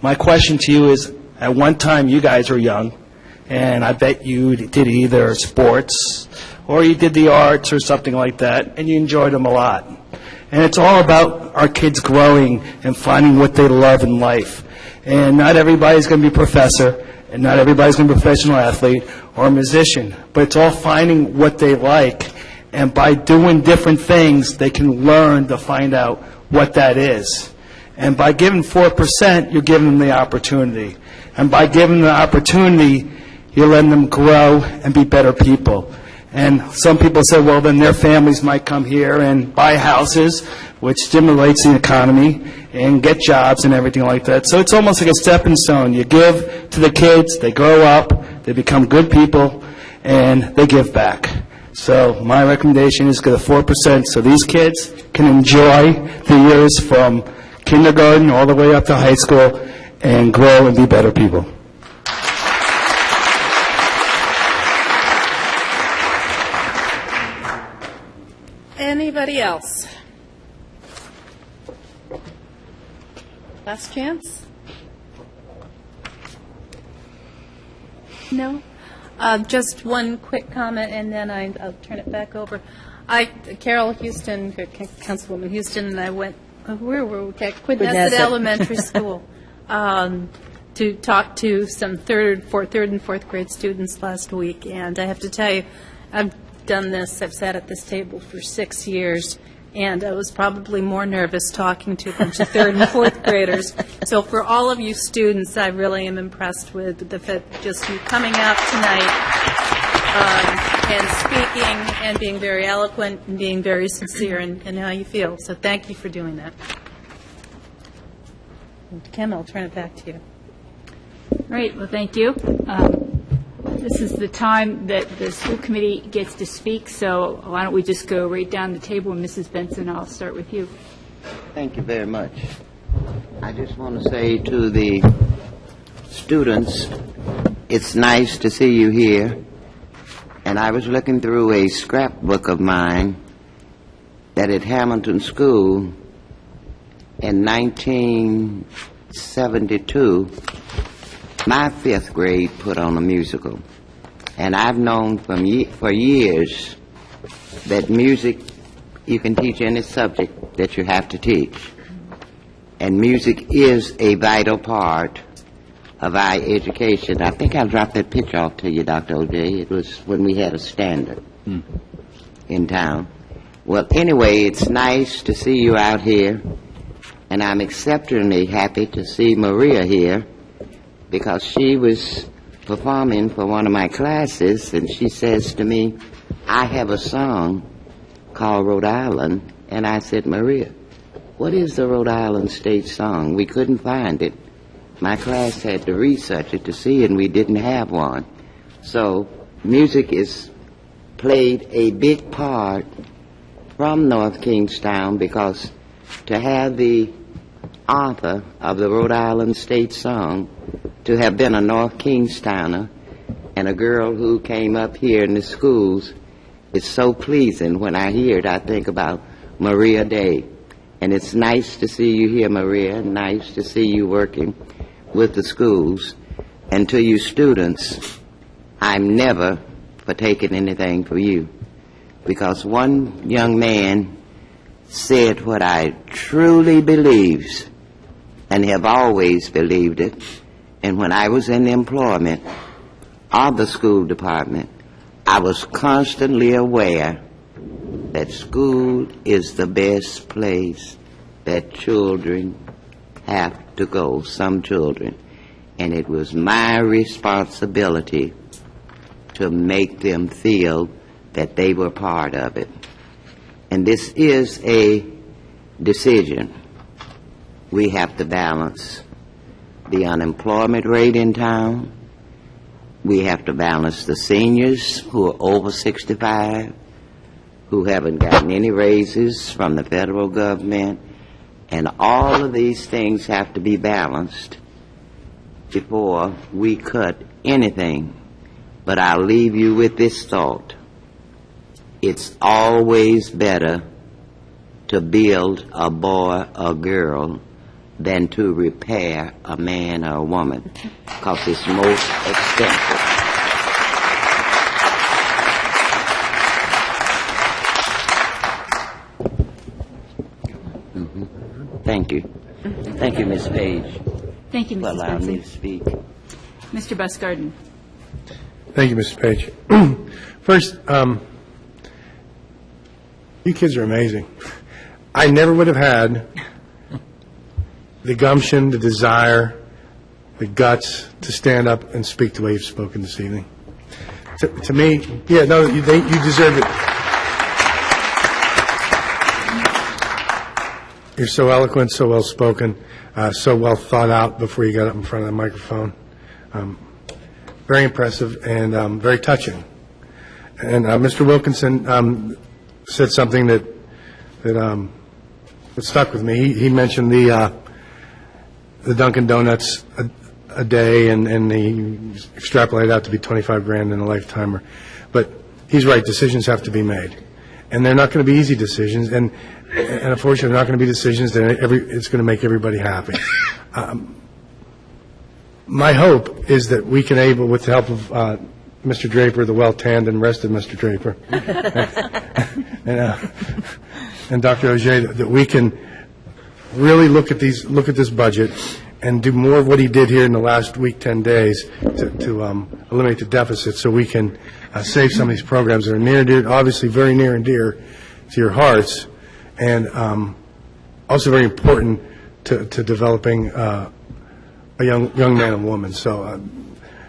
my question to you is, at one time you guys were young, and I bet you did either sports or you did the arts or something like that, and you enjoyed them a lot. And it's all about our kids growing and finding what they love in life. And not everybody's going to be a professor, and not everybody's going to be a professional athlete or a musician, but it's all finding what they like. And by doing different things, they can learn to find out what that is. And by giving 4%, you're giving them the opportunity. And by giving them the opportunity, you're letting them grow and be better people. And some people say, well, then their families might come here and buy houses, which stimulates the economy, and get jobs and everything like that. So it's almost like a stepping stone. You give to the kids, they grow up, they become good people, and they give back. So my recommendation is go to 4% so these kids can enjoy the years from kindergarten all the way up to high school and grow and be better people. Anybody else? Last chance? No? Just one quick comment, and then I'll turn it back over. Carol Houston, Councilwoman Houston, and I went, where were we? Quidnesset Elementary School, to talk to some third and fourth grade students last week, and I have to tell you, done this, I've sat at this table for 6 years, and I was probably more nervous talking to a bunch of third and fourth graders. So for all of you students, I really am impressed with the fact just you coming out tonight and speaking and being very eloquent and being very sincere in how you feel. So thank you for doing that. Kim, I'll turn it back to you. Great, well, thank you. This is the time that the school committee gets to speak, so why don't we just go right down the table, and Mrs. Benson, I'll start with you. Thank you very much. I just want to say to the students, it's nice to see you here. And I was looking through a scrapbook of mine that at Hamilton School in 1972, my fifth grade put on a musical. And I've known for years that music, you can teach any subject that you have to teach. And music is a vital part of our education. I think I'll drop that picture off to you, Dr. O.J. It was when we had a standard in town. Well, anyway, it's nice to see you out here. And I'm exceptionally happy to see Maria here, because she was performing for one of my classes, and she says to me, I have a song called Rhode Island. And I said, Maria, what is the Rhode Island state song? We couldn't find it. My class had to research it to see it, and we didn't have one. So music is played a big part from North Kingstown, because to have the author of the Rhode Island state song to have been a North Kingstowner and a girl who came up here in the schools, it's so pleasing. When I hear it, I think about Maria Day. And it's nice to see you here, Maria. Nice to see you working with the schools. And to you students, I'm never for taking anything for you, because one young man said what I truly believes and have always believed it. And when I was in the employment of the school department, I was constantly aware that school is the best place that children have to go, some children. And it was my responsibility to make them feel that they were part of it. And this is a decision. We have to balance the unemployment rate in town. We have to balance the seniors who are over 65, who haven't gotten any raises from the federal government. And all of these things have to be balanced before we cut anything. But I'll leave you with this thought. It's always better to build a boy or girl than to repair a man or a woman, because it's most expensive. Thank you. Thank you, Ms. Page. Thank you, Mrs. for allowing me Benson. to speak. Mr. Busgarden. Thank you, Mrs. Page. First, you kids are amazing. I never would have had the gumption, the desire, the guts to stand up and speak the way you've spoken this evening. To me, yeah, no, you deserve it. You're so eloquent, so well spoken, so well thought out before you got up in front of the microphone. Very impressive and very touching. And Mr. Wilkinson said something that stuck with me. He mentioned the Dunkin' Donuts a day, and he extrapolated out to be $25,000 in a lifetime. But he's right. Decisions have to be made, and they're not going to be easy decisions. And unfortunately, they're not going to be decisions that it's going to make everybody happy. My hope is that we can able, with the help of Mr. Draper, the well-tanned and rested Mr. Draper, and Dr. Auger, that we can really look at this budget and do more of what he did here in the last week, 10 days, to eliminate the deficit so we can save some of these programs that are near and dear, obviously very near and dear to your hearts, and also very important to developing a young man and woman. So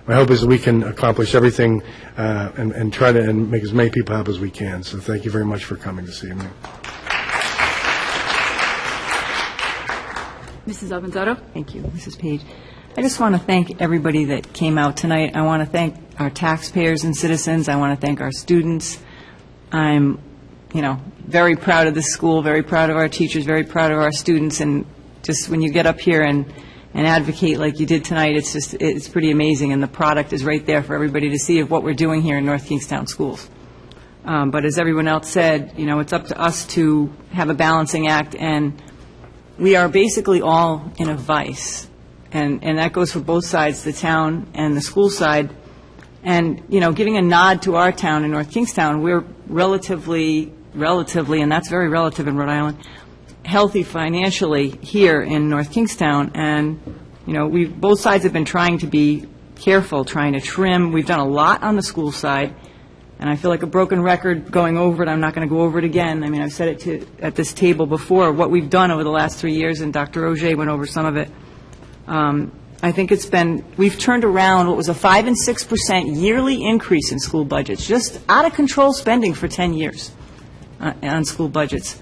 my hope is that we can accomplish everything and try to make as many people happy as we can. So thank you very much for coming this evening. Mrs. Avanzato? Thank you, Mrs. Page. I just want to thank everybody that came out tonight. I want to thank our taxpayers and citizens. I want to thank our students. I'm, very proud of this school, very proud of our teachers, very proud of our students, and just when you get up here and advocate like you did tonight, it's pretty amazing, and the product is right there for everybody to see of what we're doing here in North Kingstown schools. But as everyone else said, it's up to us to have a balancing act, and we are basically all in a vice, and that goes for both sides, the town and the school side. And, giving a nod to our town in North Kingstown, we're relatively, and that's very relative in Rhode Island, healthy financially here in North Kingstown. And, both sides have been trying to be careful, trying to trim. We've done a lot on the school side, and I feel like a broken record going over it. I'm not going to go over it again. I mean, I've said it at this table before, what we've done over the last 3 years, and Dr. Auger went over some of it. I think we've turned around what was a 5% and 6% yearly increase in school budgets, just out of control spending for 10 years on school budgets.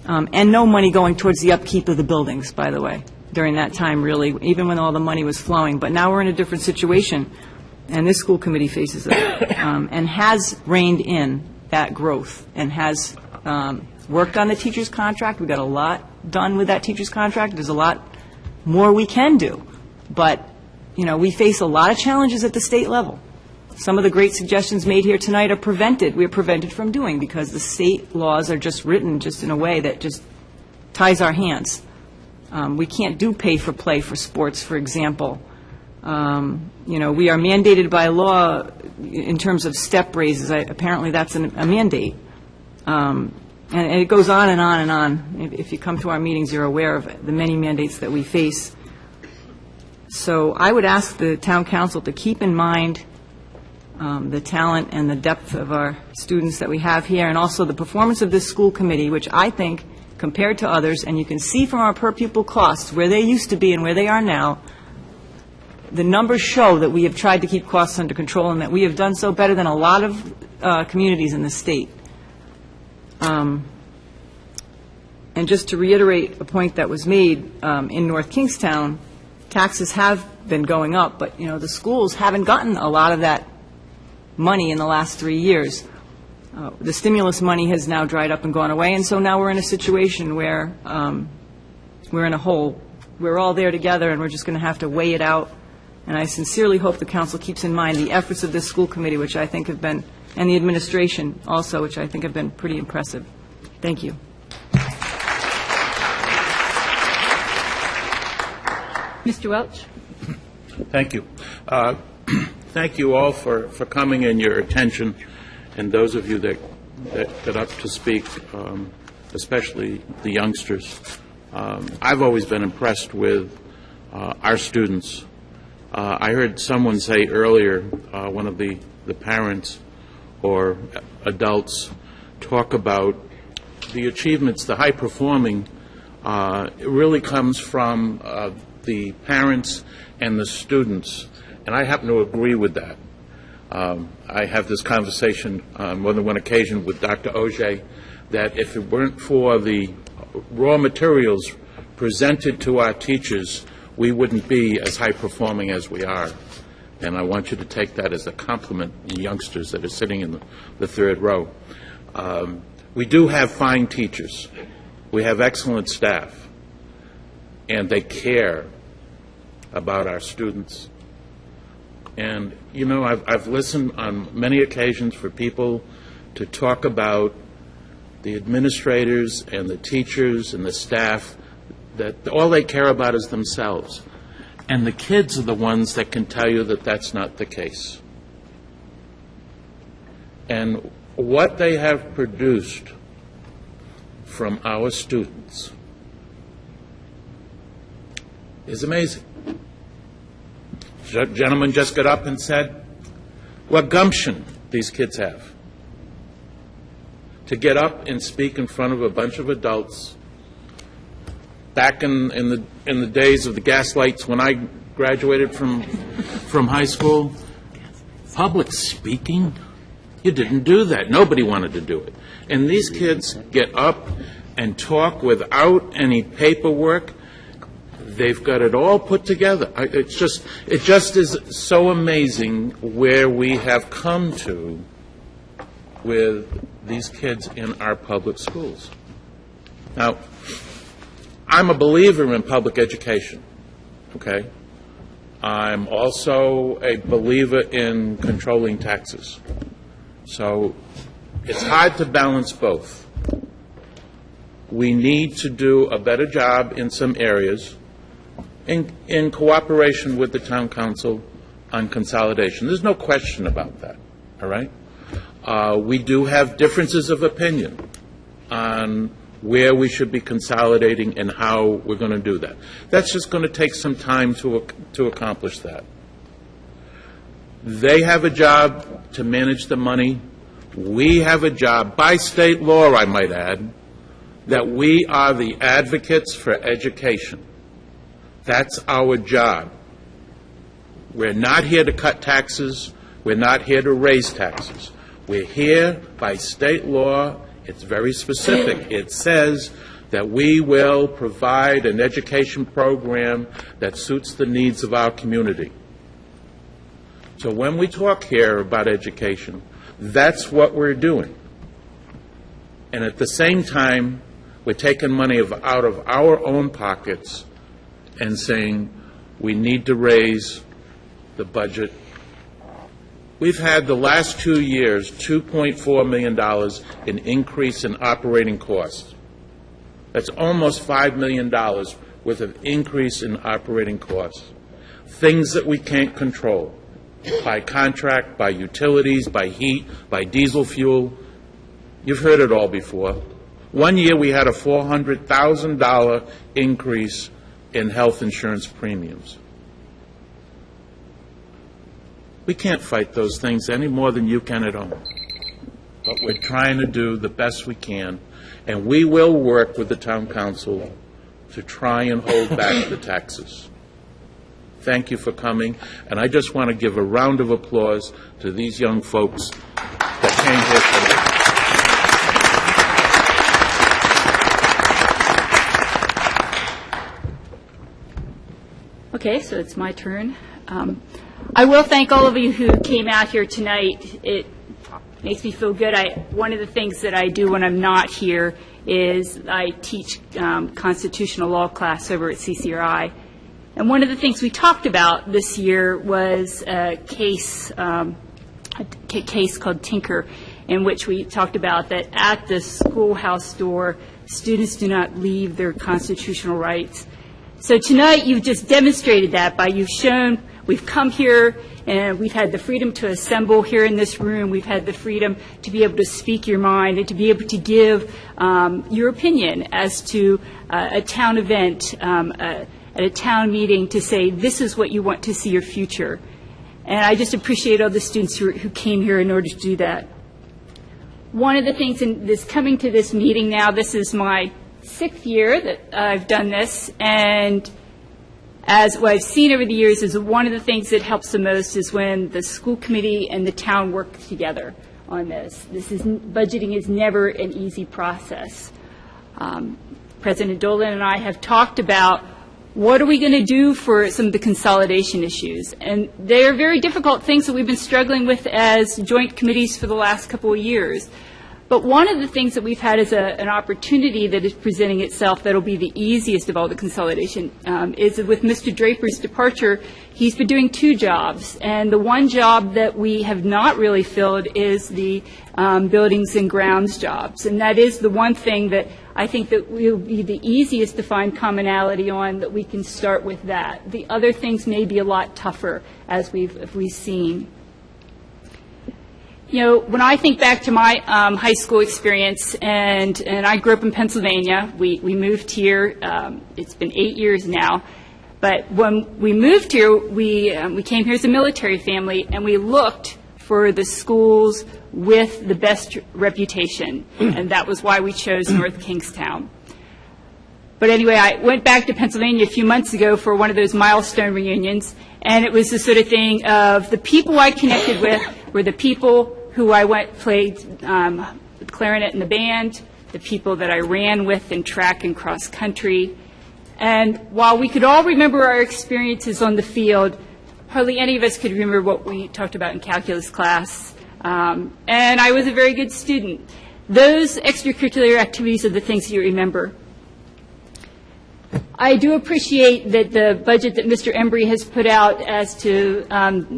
And no money going towards the upkeep of the buildings, by the way, during that time, really, even when all the money was flowing. But now we're in a different situation, and this school committee faces it, and has reined in that growth, and has worked on the teacher's contract. We got a lot done with that teacher's contract. There's a lot more we can do. But, we face a lot of challenges at the state level. Some of the great suggestions made here tonight are we're prevented from doing, because the state laws are just written just in a way that just ties our hands. We can't do pay-for-play for sports, for example. We are mandated by law in terms of step raises. Apparently that's a mandate. And it goes on and on and on. If you come to our meetings, you're aware of the many mandates that we face. So I would ask the town council to keep in mind the talent and the depth of our students that we have here, and also the performance of this school committee, which I think, compared to others, and you can see from our per-pupil costs where they used to be and where they are now, the numbers show that we have tried to keep costs under control, and that we have done so better than a lot of communities in the state. And just to reiterate a point that was made, in North Kingstown, taxes have been going up, but, the schools haven't gotten a lot of that money in the last 3 years. The stimulus money has now dried up and gone away, and so now we're in a situation where we're in a hole. We're all there together, and we're just going to have to weigh it out. And I sincerely hope the council keeps in mind the efforts of this school committee, which I think have been, and the administration also, which I think have been pretty impressive. Thank you. Mr. Welch? Thank you. Thank you all for coming and your attention, and those of you that got up to speak, especially the youngsters. I've always been impressed with our students. I heard someone say earlier, one of the parents or adults talk about the achievements, the high performing, it really comes from the parents and the students, and I happen to agree with that. I have this conversation on more than one occasion with Dr. Auger, that if it weren't for the raw materials presented to our teachers, we wouldn't be as high performing as we are. And I want you to take that as a compliment, you youngsters that are sitting in the third row. We do have fine teachers. We have excellent staff. And they care about our students. And, I've listened on many occasions for people to talk about the administrators and the teachers and the staff, that all they care about is themselves. And the kids are the ones that can tell you that that's not the case. And what they have produced from our students is amazing. The gentleman just got up and said, what gumption these kids have to get up and speak in front of a bunch of adults. Back in the days of the gaslights when I graduated from high school, public speaking, you didn't do that. Nobody wanted to do it. And these kids get up and talk without any paperwork. They've got it all put together. It just is so amazing where we have come to with these kids in our public schools. Now, I'm a believer in public education, okay? I'm also a believer in controlling taxes. So it's hard to balance both. We need to do a better job in some areas in cooperation with the town council on consolidation. There's no question about that, all right? We do have differences of opinion on where we should be consolidating and how we're going to do that. That's just going to take some time to accomplish that. They have a job to manage the money. We have a job, by state law, I might add, that we are the advocates for education. That's our job. We're not here to cut taxes. We're not here to raise taxes. We're here by state law. It's very specific. It says that we will provide an education program that suits the needs of our community. So when we talk here about education, that's what we're doing. And at the same time, we're taking money out of our own pockets and saying we need to raise the budget. We've had the last 2 years $2.4 million in increase in operating costs. That's almost $5 million worth of increase in operating costs. Things that we can't control by contract, by utilities, by heat, by diesel fuel. You've heard it all before. One year we had a $400,000 increase in health insurance premiums. We can't fight those things any more than you can at home. But we're trying to do the best we can, and we will work with the town council to try and hold back the taxes. Thank you for coming, and I just want to give a round of applause to these young folks that came here tonight. Okay, so it's my turn. I will thank all of you who came out here tonight. It makes me feel good. One of the things that I do when I'm not here is I teach constitutional law class over at CCRI. And one of the things we talked about this year was a case called Tinker, in which we talked about that at the schoolhouse door, students do not leave their constitutional rights. So tonight, you've just demonstrated that by you've shown we've come here and we've had the freedom to assemble here in this room. We've had the freedom to be able to speak your mind and to be able to give your opinion as to a town event, at a town meeting, to say this is what you want to see your future. And I just appreciate all the students who came here in order to do that. One of the things in this coming to this meeting now, this is my 6th year that I've done this, and as what I've seen over the years is one of the things that helps the most is when the school committee and the town work together on this. Budgeting is never an easy process. President Dolan and I have talked about what are we going to do for some of the consolidation issues, and they are very difficult things that we've been struggling with as joint committees for the last couple of years. But one of the things that we've had is an opportunity that is presenting itself that will be the easiest of all the consolidation is with Mr. Draper's departure. He's been doing 2 jobs, and the one job that we have not really filled is the buildings and grounds jobs. And that is the one thing that I think that will be the easiest to find commonality on, that we can start with that. The other things may be a lot tougher, as we've seen. You know, when I think back to my high school experience, and I grew up in Pennsylvania, we moved here, it's been 8 years now, but when we moved here, we came here as a military family, and we looked for the schools with the best reputation, and that was why we chose North Kingstown. But anyway, I went back to Pennsylvania a few months ago for one of those milestone reunions, and it was the sort of thing of the people I connected with were the people who I played clarinet in the band, the people that I ran with in track and cross country. And while we could all remember our experiences on the field, hardly any of us could remember what we talked about in calculus class. And I was a very good student. Those extracurricular activities are the things you remember. I do appreciate that the budget that Mr. Embry has put out as to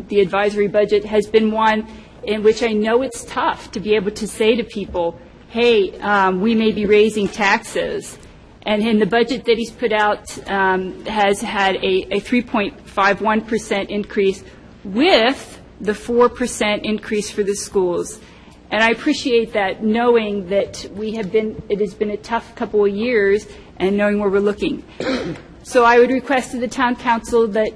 the advisory budget has been one in which I know it's tough to be able to say to people, hey, we may be raising taxes. And in the budget that he's put out has had a 3.51% increase with the 4% increase for the schools. And I appreciate that, knowing that it has been a tough couple of years and knowing where we're looking. So I would request to the town council that,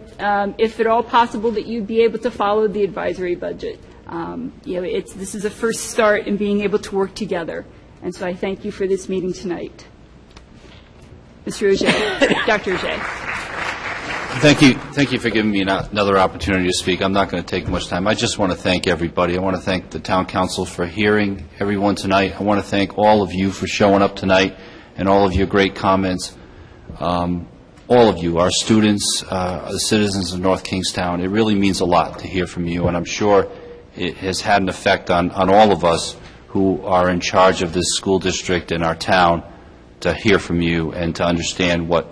if at all possible, that you be able to follow the advisory budget. This is a first start in being able to work together. And so I thank you for this meeting tonight. Mr. Auger, Dr. Auger. Thank you for giving me another opportunity to speak. I'm not going to take much time. I just want to thank everybody. I want to thank the town council for hearing everyone tonight. I want to thank all of you for showing up tonight and all of your great comments. All of you, our students, the citizens of North Kingstown. It really means a lot to hear from you, and I'm sure it has had an effect on all of us who are in charge of this school district and our town, to hear from you and to understand what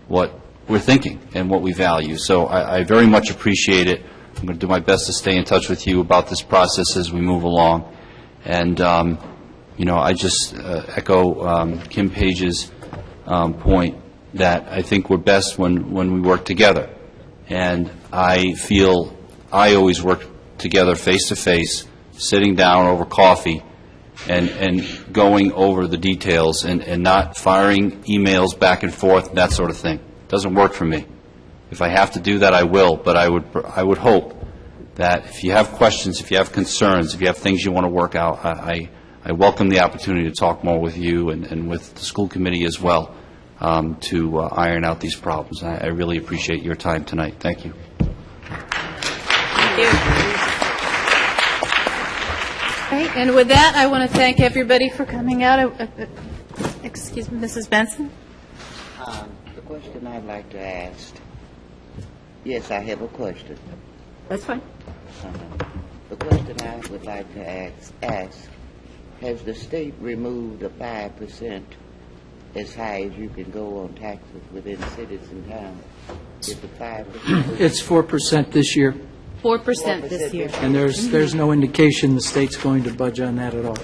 we're thinking and what we value. So I very much appreciate it. I'm going to do my best to stay in touch with you about this process as we move along. And, I just echo Kim Page's point that I think we're best when we work together. And I feel I always work together face-to-face, sitting down over coffee, and going over the details and not firing emails back and forth and that sort of thing. It doesn't work for me. If I have to do that, I will, but I would hope that if you have questions, if you have concerns, if you have things you want to work out, I welcome the opportunity to talk more with you and with the school committee as well to iron out these problems. I really appreciate your time tonight. Thank you. Thank you. Right, and with that, I want to thank everybody for coming out. Excuse me, Mrs. Benson? The question I'd like to ask, yes, I have a question. That's fine. The question I would like to ask, has the state removed the 5% as high as you can go on taxes within cities and towns? Is the 5%? It's 4% this year. 4% this year. And there's no indication the state's going to budge on that at all.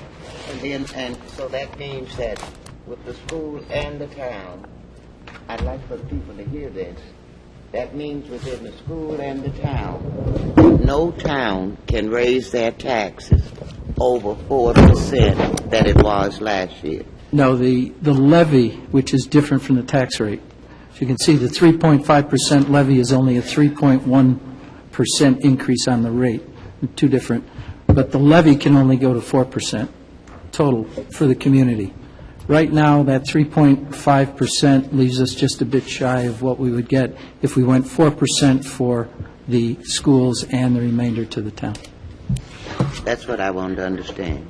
And so that means that with the school and the town, I'd like for people to hear this, that means within the school and the town, no town can raise their taxes over 4% that it was last year. No, the levy, which is different from the tax rate. As you can see, the 3.5% levy is only a 3.1% increase on the rate, two different. But the levy can only go to 4% total for the community. Right now, that 3.5% leaves us just a bit shy of what we would get if we went 4% for the schools and the remainder to the town. That's what I wanted to understand.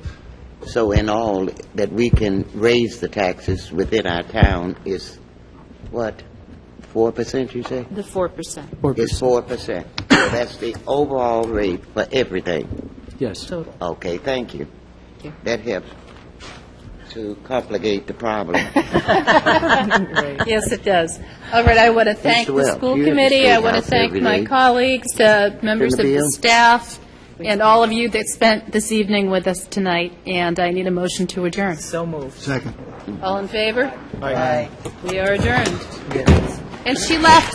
So in all, that we can raise the taxes within our town is what? 4%, you say? The 4%. It's 4%. So that's the overall rate for everything. Yes. Total. Okay, thank you. That helps to complicate the problem. Yes, it does. All right, I want to thank the school committee. I want to thank my colleagues, members of the staff, and all of you that spent this evening with us tonight. And I need a motion to adjourn. So moved. Second. All in favor? Aye. We are adjourned. And she left.